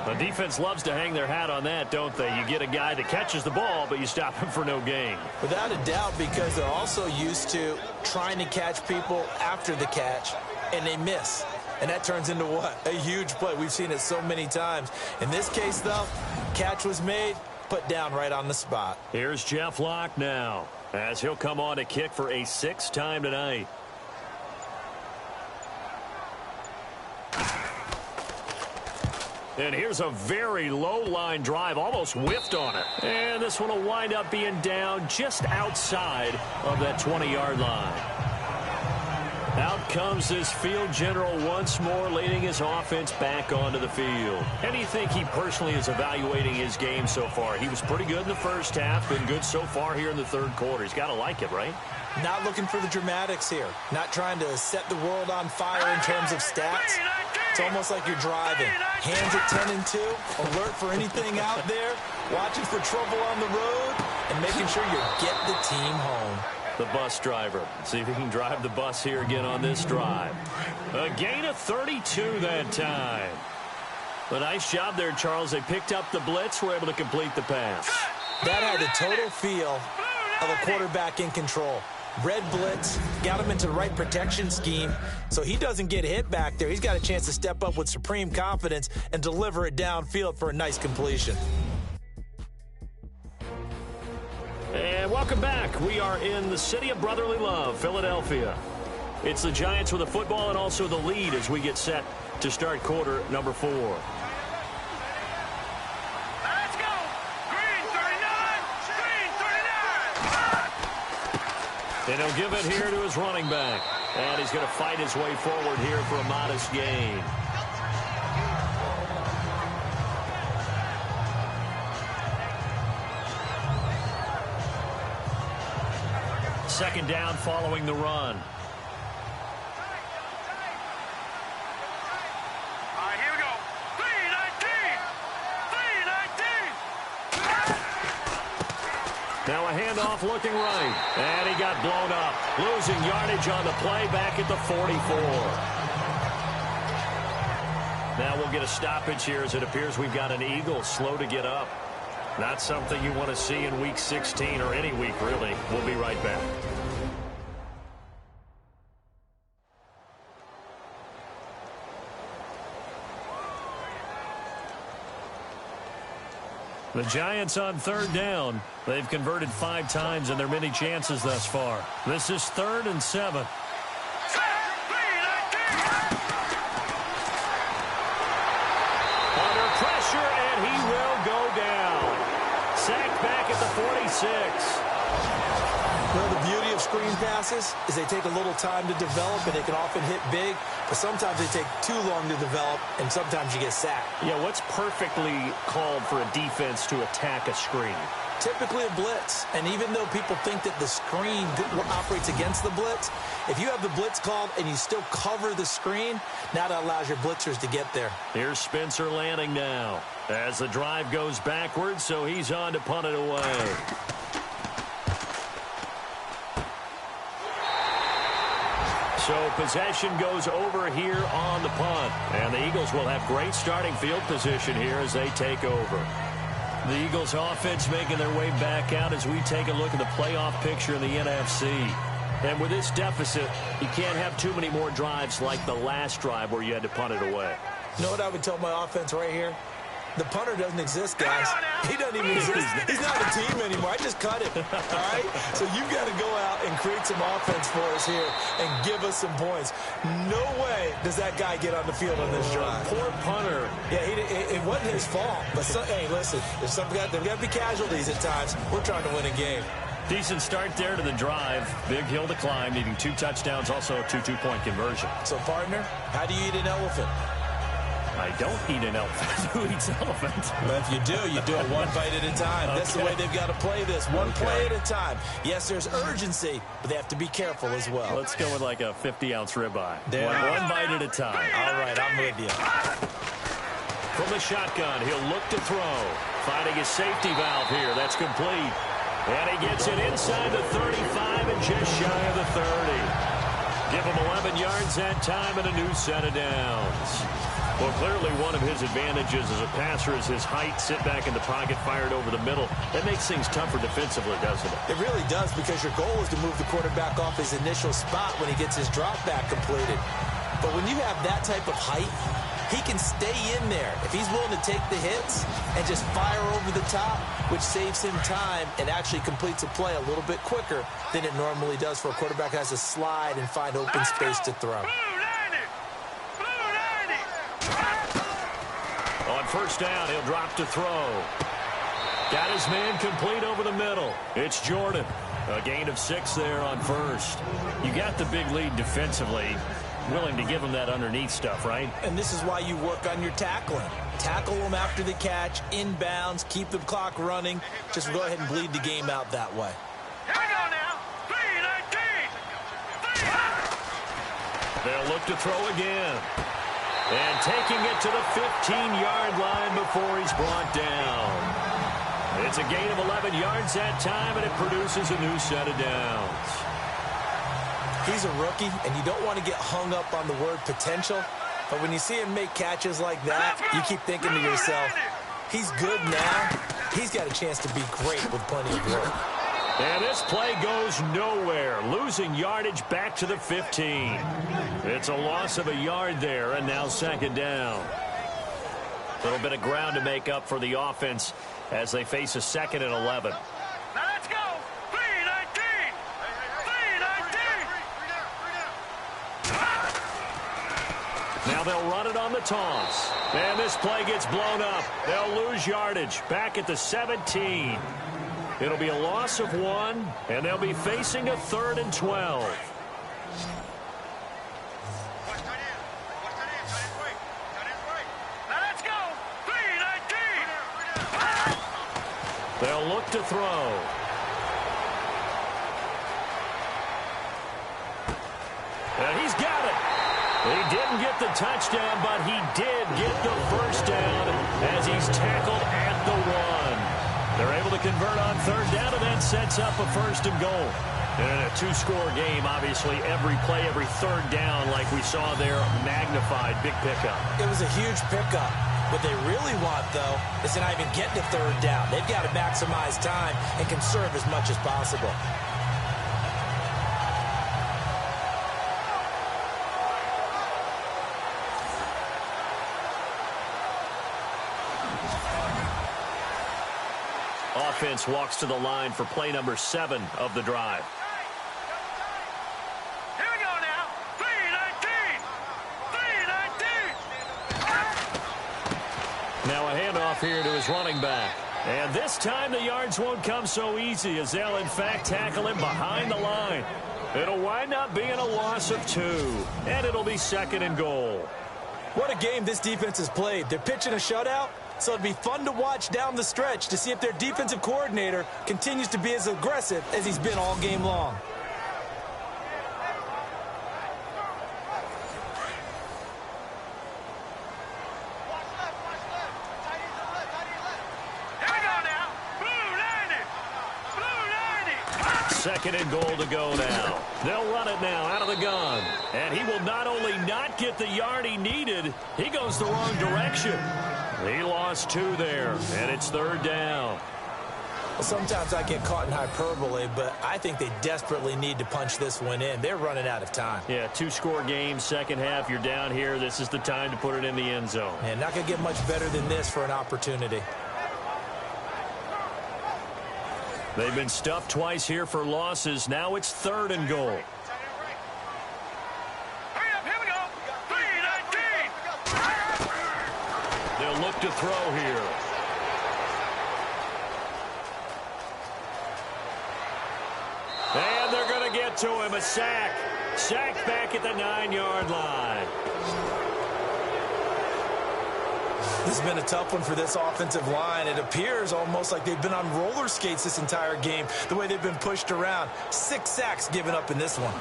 The defense loves to hang their hat on that, don't they? You get a guy that catches the ball, but you stop him for no gain. Without a doubt, because they're also used to trying to catch people after the catch, and they miss. And that turns into what? A huge play. We've seen it so many times. In this case, though, catch was made, put down right on the spot. Here's Jeff Locke now, as he'll come on to kick for a 6th time tonight. And here's a very low line drive, almost whiffed on it. And this one will wind up being down just outside of that 20-yard line. Out comes this field general once more, leading his offense back onto the field. And you think he personally is evaluating his game so far? He was pretty good in the first half, been good so far here in the third quarter. He's got to like it, right? Not looking for the dramatics here. Not trying to set the world on fire in terms of stats. It's almost like you're driving. Hands at 10 and 2, alert for anything out there, watching for trouble on the road, and making sure you get the team home. The bus driver. See if he can drive the bus here again on this drive. A gain of 32 that time. A nice job there, Charles. They picked up the blitz, were able to complete the pass. That had the total feel of a quarterback in control. Red blitz, got him into the right protection scheme, so he doesn't get hit back there. He's got a chance to step up with supreme confidence and deliver it downfield for a nice completion. And welcome back. We are in the city of brotherly love, Philadelphia. It's the Giants with the football and also the lead as we get set to start quarter number 4. Let's go. Green 39. Green 39. And he'll give it here to his running back. And he's going to fight his way forward here for a modest gain. Second down following the run. All right, here we go. 3-19. 3-19. Now a handoff looking right. And he got blown up. Losing yardage on the play back at the 44. Now we'll get a stoppage here as it appears we've got an Eagle slow to get up. Not something you want to see in Week 16 or any week, really. We'll be right back. The Giants on third down. They've converted 5 times in their many chances thus far. This is 3rd and 7. Under pressure, and he will go down. Sacked back at the 46. Well, the beauty of screen passes is they take a little time to develop, and they can often hit big, but sometimes they take too long to develop, and sometimes you get sacked. Yeah, what's perfectly called for a defense to attack a screen? Typically a blitz, and even though people think that the screen operates against the blitz, if you have the blitz called and you still cover the screen, now that allows your blitzers to get there. Here's Spencer Lanning now as the drive goes backwards, so he's on to punt it away. So possession goes over here on the punt, and the Eagles will have great starting field position here as they take over. The Eagles offense making their way back out as we take a look at the playoff picture in the NFC. And with this deficit, you can't have too many more drives like the last drive where you had to punt it away. You know what I would tell my offense right here? The punter doesn't exist, guys. He doesn't even exist. He's not a team anymore. I just cut him, all right? So you've got to go out and create some offense for us here and give us some points. No way does that guy get on the field on this drive. Poor punter. Yeah, it wasn't his fault. But, hey, listen, there's got to be casualties at times. We're trying to win a game. Decent start there to the drive. Big hill to climb, needing 2 touchdowns, also a 2-2-point conversion. So, partner, how do you eat an elephant? I don't eat an elephant. Who eats elephant? Well, if you do it one bite at a time. Okay. That's the way they've got to play this. One play at a time. Yes, there's urgency, but they have to be careful as well. Let's go with like a 50-ounce ribeye. One bite at a time. All right, I'm with you. From the shotgun, he'll look to throw. Finding his safety valve here. That's complete. And he gets it inside the 35 and just shy of the 30. Give him 11 yards that time and a new set of downs. Well, clearly one of his advantages as a passer is his height. Sit back in the pocket, fired over the middle. That makes things tougher defensively, doesn't it? It really does, because your goal is to move the quarterback off his initial spot when he gets his drop back completed. But when you have that type of height, he can stay in there if he's willing to take the hits and just fire over the top, which saves him time and actually completes a play a little bit quicker than it normally does for a quarterback who has to slide and find open space to throw. On first down, he'll drop to throw. Got his man complete over the middle. It's Jordan. A gain of 6 there on first. You got the big lead defensively. Willing to give him that underneath stuff, right? And this is why you work on your tackling. Tackle them after the catch, inbounds, keep the clock running. Just go ahead and bleed the game out that way. Here we go now. 3-19. They'll look to throw again. And taking it to the 15-yard line before he's brought down. It's a gain of 11 yards that time, and it produces a new set of downs. He's a rookie, and you don't want to get hung up on the word potential. But when you see him make catches like that, you keep thinking to yourself, he's good now. He's got a chance to be great with plenty of work. And this play goes nowhere, losing yardage back to the 15. It's a loss of a yard there, and now second down. A little bit of ground to make up for the offense as they face a 2nd and 11. Now let's go. 3-19. 3-19. Now they'll run it on the toss. And this play gets blown up. They'll lose yardage back at the 17. It'll be a loss of 1, and they'll be facing a 3rd and 12. Now let's go. 3-19. They'll look to throw. And he's got it. He didn't get the touchdown, but he did get the first down as he's tackled at the 1. They're able to convert on 3rd down, and that sets up a 1st and goal. And in a 2-score game, obviously, every play, every 3rd down, like we saw there, magnified. Big pickup. It was a huge pickup. What they really want, though, is to not even get to 3rd down. They've got to maximize time and conserve as much as possible. Offense walks to the line for play number 7 of the drive. Here we go now. 3-19. 3-19. Now a handoff here to his running back. And this time the yards won't come so easy as they'll, in fact, tackle him behind the line. It'll wind up being a loss of 2. And it'll be 2nd and goal. What a game this defense has played. They're pitching a shutout, so it'd be fun to watch down the stretch to see if their defensive coordinator continues to be as aggressive as he's been all game long. Here we go now. Blue 90. 2nd and goal to go now. They'll run it now out of the gun. And he will not only not get the yard he needed, he goes the wrong direction. He lost 2 there, and it's 3rd down. Well, sometimes I get caught in hyperbole, but I think they desperately need to punch this one in. They're running out of time. Yeah, 2-score game, second half. You're down here. This is the time to put it in the end zone. And not going to get much better than this for an opportunity. They've been stuffed twice here for losses. Now it's 3rd and goal. Hurry up. Here we go. 3-19. They'll look to throw here. And they're going to get to him. A sack. Sacked back at the 9-yard line. This has been a tough one for this offensive line. It appears almost like they've been on roller skates this entire game, the way they've been pushed around. 6 sacks given up in this one.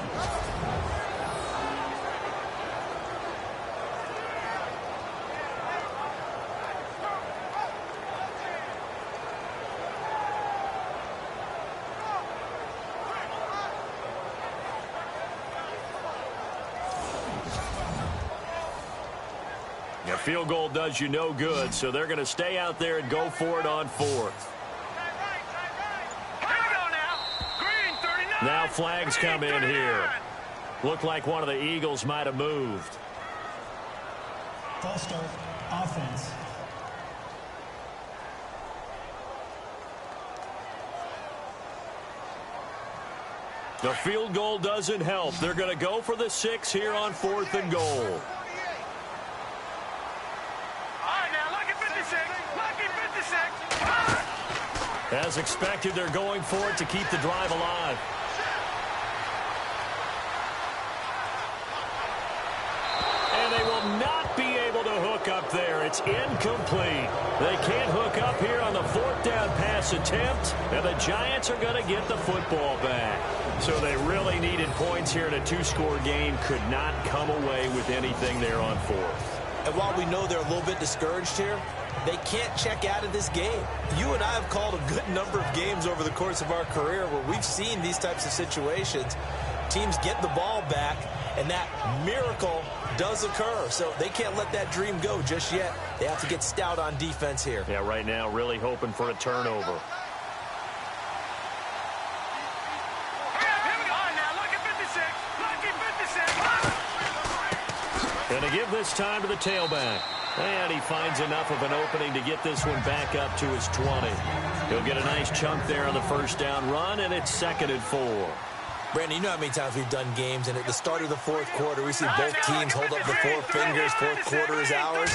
field goal does you no good, so they're going to stay out there and go for it on fourth. Now flags come in here. Looked like one of the Eagles might have moved. False start, offense. The field goal doesn't help. They're going to go for the 6 here on 4th and goal. All right, now, lucky 56. Lucky 56. As expected, they're going for it to keep the drive alive. And they will not be able to hook up there. It's incomplete. They can't hook up here on the 4th down pass attempt, and the Giants are going to get the football back. So they really needed points here in a 2-score game. Could not come away with anything there on 4th. And while we know they're a little bit discouraged here, they can't check out of this game. You and I have called a good number of games over the course of our career where we've seen these types of situations. Teams get the ball back, and that miracle does occur. So they can't let that dream go just yet. They have to get stout on defense here. Yeah, right now really hoping for a turnover. Going to give this time to the tailback. And he finds enough of an opening to get this one back up to his 20. He'll get a nice chunk there on the first down run, and it's 2nd and 4. Brandon, you know how many times we've done games, and at the start of the 4th quarter, we see both teams hold up the 4 fingers, 4th quarter is ours.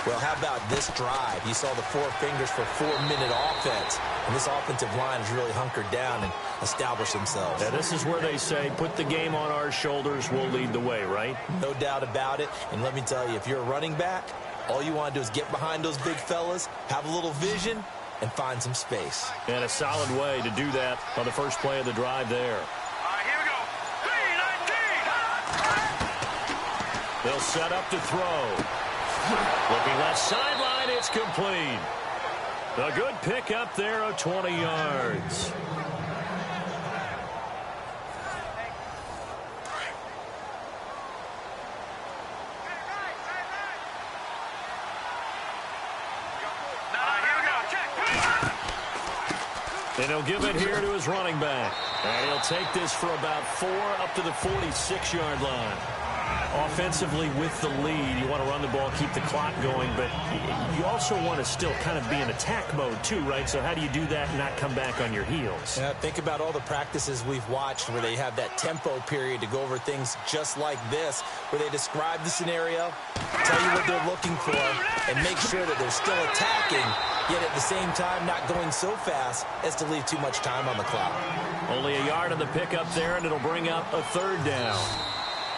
Well, how about this drive? You saw the 4 fingers for 4-minute offense, and this offensive line has really hunkered down and established themselves. Yeah, this is where they say, put the game on our shoulders, we'll lead the way, right? No doubt about it, and let me tell you, if you're a running back, all you want to do is get behind those big fellas, have a little vision, and find some space. And a solid way to do that on the first play of the drive there. They'll set up to throw. Looking left sideline, it's complete. A good pick up there of 20 yards. And he'll give it here to his running back. And he'll take this for about 4 up to the 46-yard line. Offensively with the lead, you want to run the ball, keep the clock going, but you also want to still kind of be in attack mode too, right? So how do you do that and not come back on your heels? Yeah, think about all the practices we've watched where they have that tempo period to go over things just like this, where they describe the scenario, tell you what they're looking for, and make sure that they're still attacking, yet at the same time not going so fast as to leave too much time on the clock. Only a yard on the pickup there, and it'll bring up a 3rd down.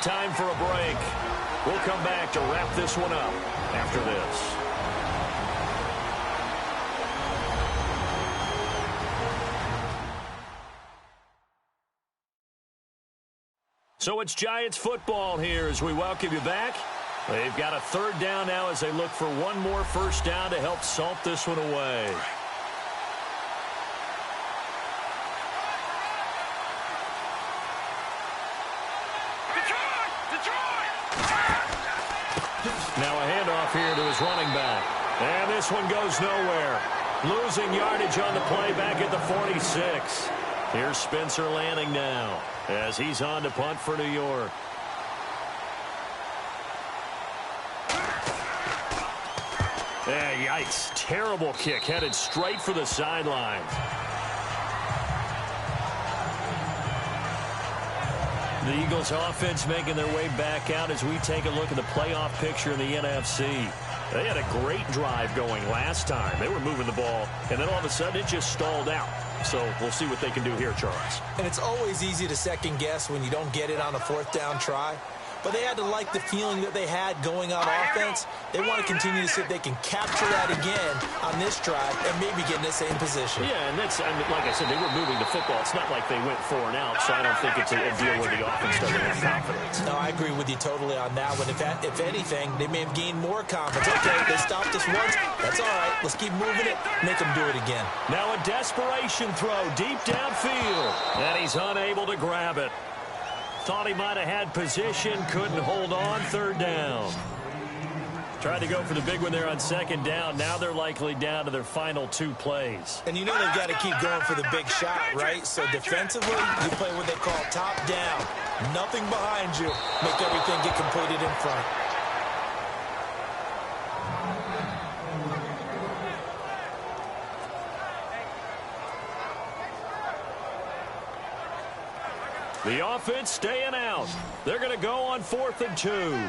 Time for a break. We'll come back to wrap this one up after this. So it's Giants football here as we welcome you back. They've got a 3rd down now as they look for one more first down to help salt this one away. Now a handoff here to his running back. And this one goes nowhere. Losing yardage on the play back at the 46. Here's Spencer Lanning now as he's on to punt for New York. Hey, yikes. Terrible kick headed straight for the sideline. The Eagles offense making their way back out as we take a look at the playoff picture in the NFC. They had a great drive going last time. They were moving the ball, and then all of a sudden it just stalled out. So we'll see what they can do here, Charles. And it's always easy to second guess when you don't get it on a 4th down try. But they had to like the feeling that they had going on offense. They want to continue to see if they can capture that again on this drive and maybe get in the same position. Yeah, and that's, I mean, like I said, they were moving the football. It's not like they went 4 and out, so I don't think it's a deal where the offense doesn't have confidence. No, I agree with you totally on that one. If anything, they may have gained more confidence. Okay, they stopped us once. That's all right. Let's keep moving it. Make them do it again. Now a desperation throw deep downfield, and he's unable to grab it. Thought he might have had position, couldn't hold on, 3rd down. Tried to go for the big one there on second down. Now they're likely down to their final 2 plays. And you know they've got to keep going for the big shot, right? So defensively, you play what they call top down. Nothing behind you. Make everything get completed in front. The offense staying out. They're going to go on 4th and 2.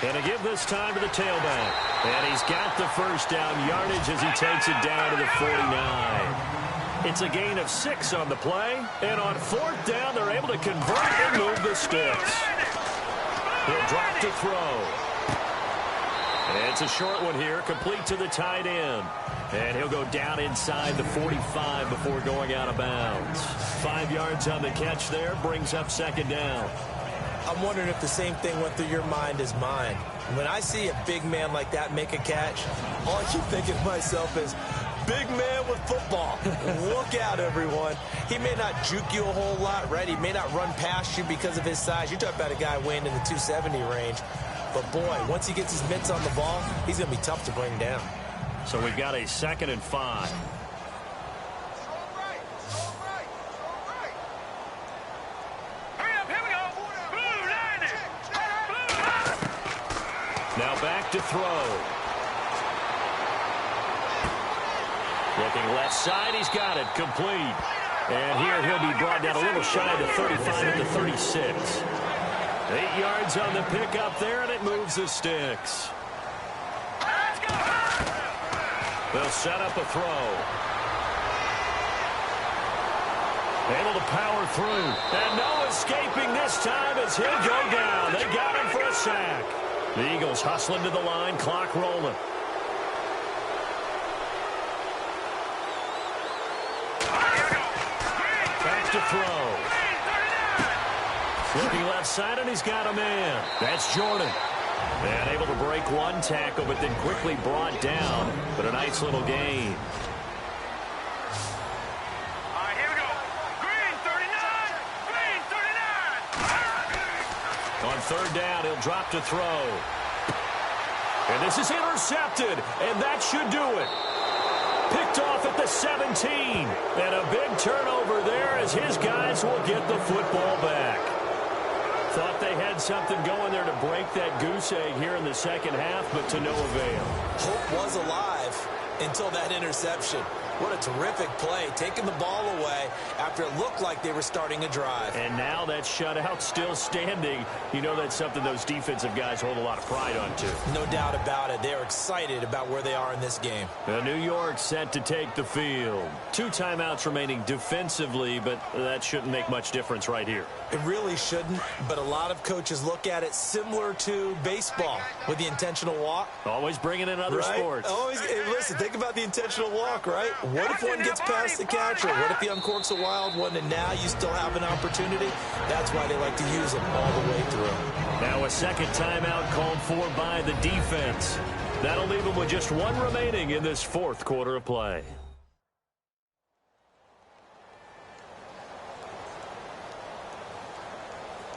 And a give this time to the tailback. And he's got the first down yardage as he takes it down to the 49. It's a gain of 6 on the play. And on 4th down, they're able to convert and move the sticks. He'll drop to throw. And it's a short one here, complete to the tight end. And he'll go down inside the 45 before going out of bounds. 5 yards on the catch there, brings up 2nd down. I'm wondering if the same thing went through your mind as mine. When I see a big man like that make a catch, all I keep thinking to myself is, big man with football. Look out, everyone. He may not juke you a whole lot, right? He may not run past you because of his size. You're talking about a guy weighing in the 270 range. But, boy, once he gets his mitts on the ball, he's going to be tough to bring down. So we've got a 2nd and 5. Now back to throw. Looking left side, he's got it, complete. And here he'll be brought down a little shy of the 35 at the 36. 8 yards on the pickup there, and it moves the sticks. They'll set up a throw. Able to power through. And no escaping this time as he'll go down. They got him for a sack. The Eagles hustling to the line, clock rolling. Back to throw. Looking left side, and he's got a man. That's Jordan. And able to break one tackle, but then quickly brought down. But a nice little gain. All right, here we go. Green, 39. Green, 39. On 3rd down, he'll drop to throw. And this is intercepted, and that should do it. Picked off at the 17. And a big turnover there as his guys will get the football back. Thought they had something going there to break that goose egg here in the 2nd half, but to no avail. Hope was alive until that interception. What a terrific play, taking the ball away after it looked like they were starting a drive. And now that shutout still standing. You know that's something those defensive guys hold a lot of pride on, too. No doubt about it. They're excited about where they are in this game. New York set to take the field. 2 timeouts remaining defensively, but that shouldn't make much difference right here. It really shouldn't, but a lot of coaches look at it similar to baseball with the intentional walk. Always bringing in other sports. Always, hey, listen, think about the intentional walk, right? What if one gets past the catcher? What if he uncorks a wild one and now you still have an opportunity? That's why they like to use them all the way through. Now a 2nd timeout called for by the defense. That'll leave them with just 1 remaining in this 4th quarter of play.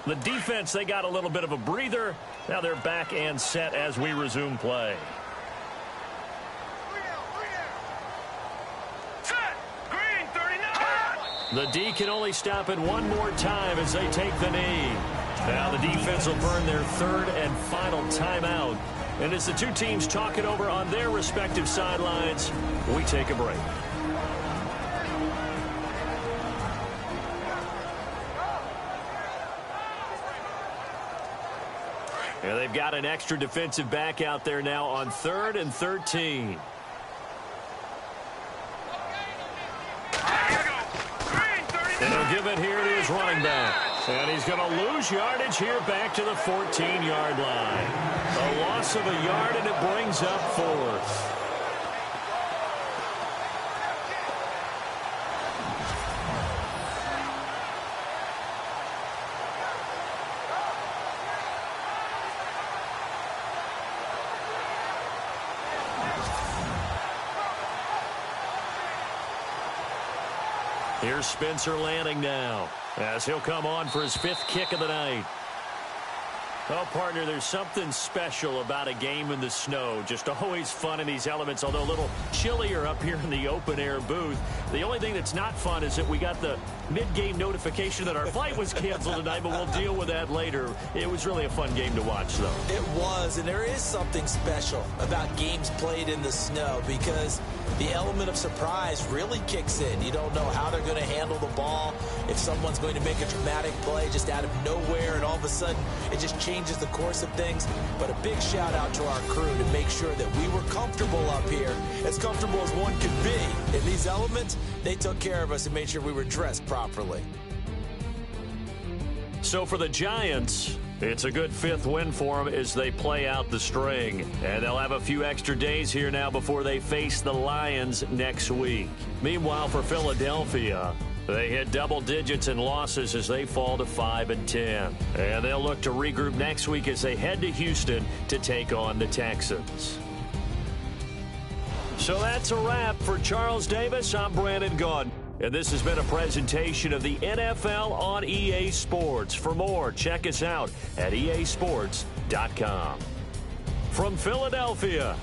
The defense, they got a little bit of a breather. Now they're back and set as we resume play. Set. Green, 39. The D can only stop it 1 more time as they take the knee. Now the defense will burn their 3rd and final timeout. And as the 2 teams talk it over on their respective sidelines, we take a break. And they've got an extra defensive back out there now on 3rd and 13. And he'll give it here to his running back. And he's going to lose yardage here back to the 14-yard line. A loss of a yard, and it brings up 4th. Here's Spencer Lanning now. as he'll come on for his 5th kick of the night. Oh, partner, there's something special about a game in the snow. Just always fun in these elements, although a little chillier up here in the open-air booth. The only thing that's not fun is that we got the mid-game notification that our flight was canceled tonight, but we'll deal with that later. It was really a fun game to watch, though. It was, and there is something special about games played in the snow because the element of surprise really kicks in. You don't know how they're going to handle the ball, if someone's going to make a dramatic play just out of nowhere, and all of a sudden it just changes the course of things. But a big shout out to our crew to make sure that we were comfortable up here, as comfortable as one could be. In these elements, they took care of us and made sure we were dressed properly. So for the Giants, it's a good 5th win for them as they play out the string. And they'll have a few extra days here now before they face the Lions next week. Meanwhile, for Philadelphia, they hit double digits in losses as they fall to 5-10. And they'll look to regroup next week as they head to Houston to take on the Texans. So that's a wrap. For Charles Davis, I'm Brandon Gaudin. And this has been a presentation of the NFL on EA Sports. For more, check us out at easports.com. From Philadelphia,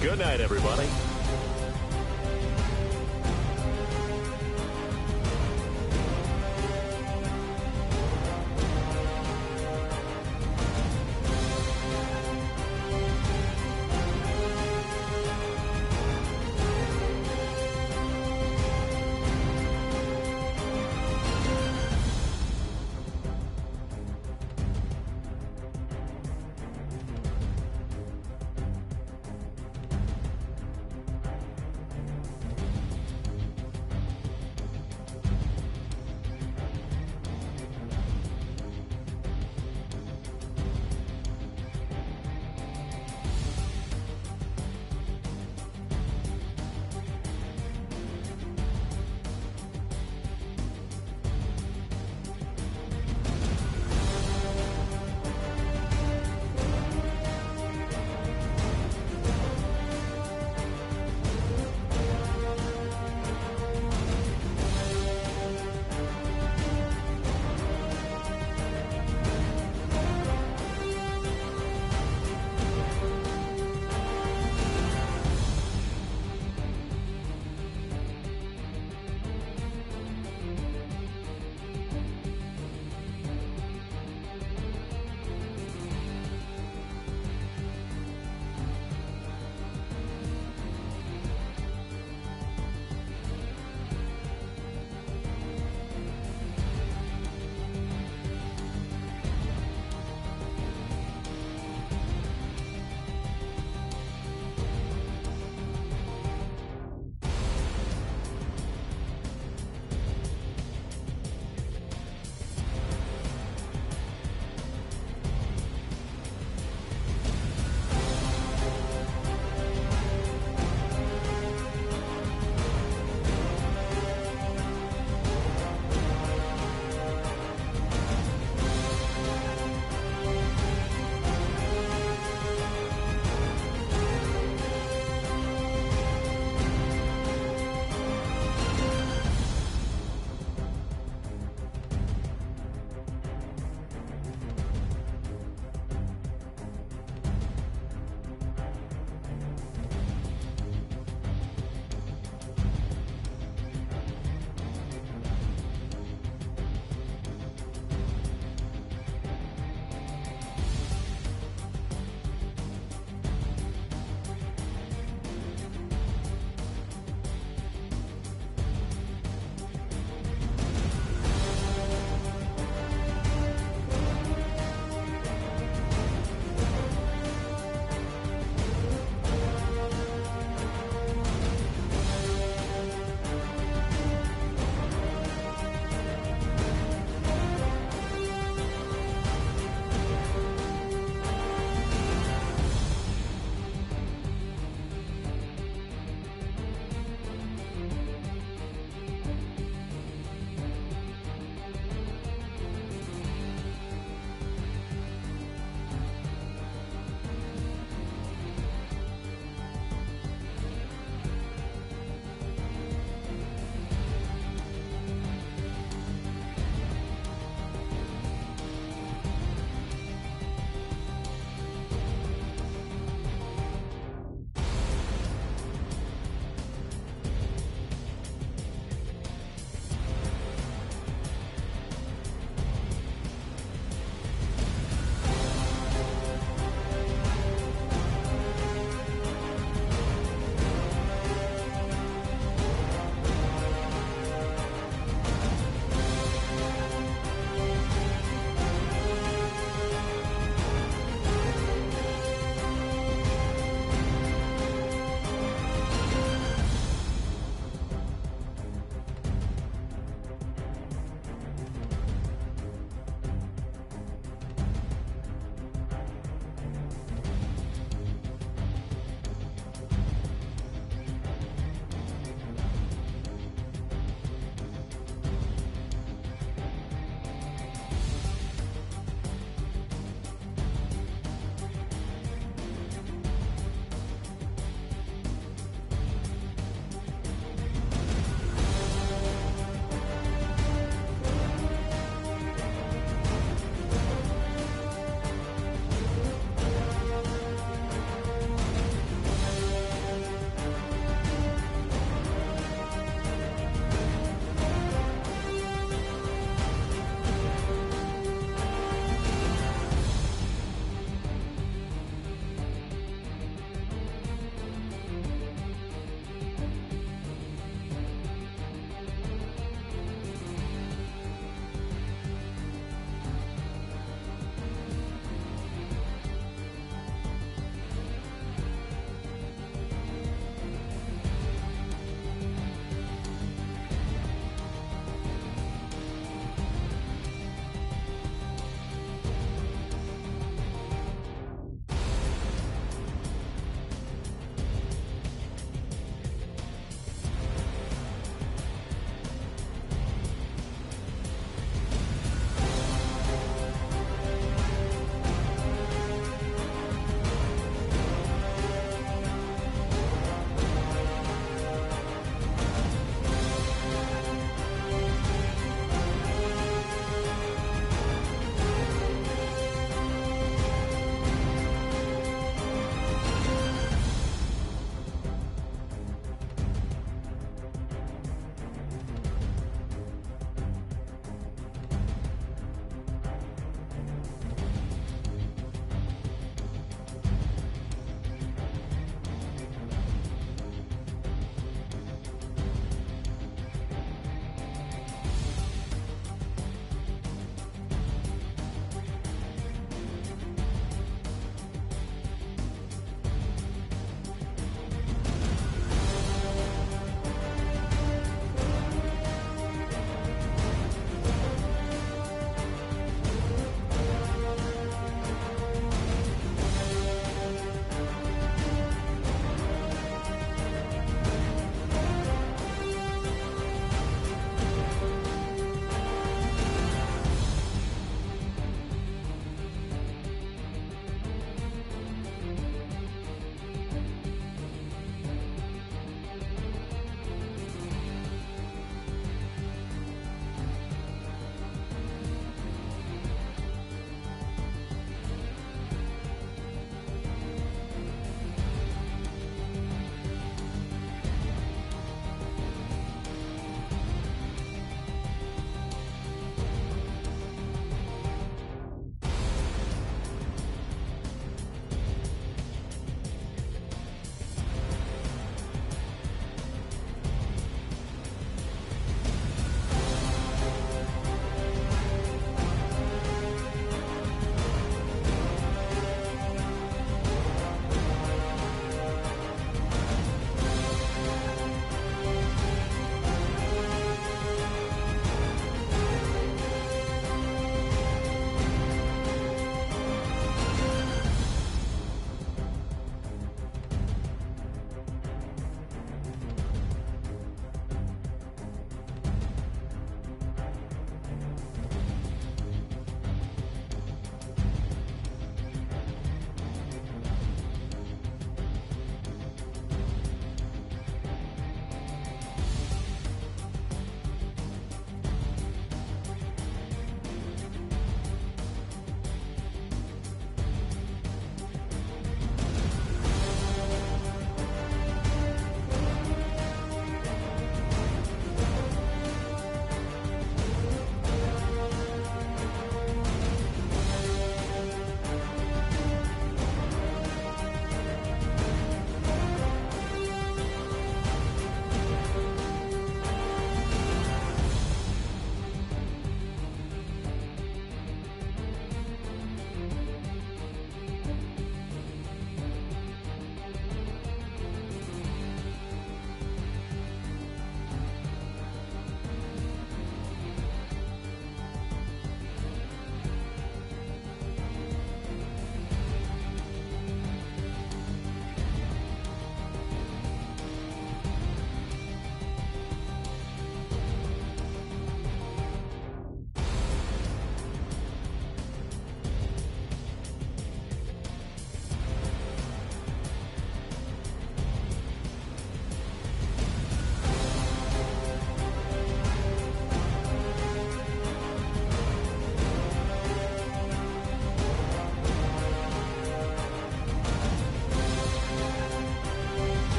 good night, everybody.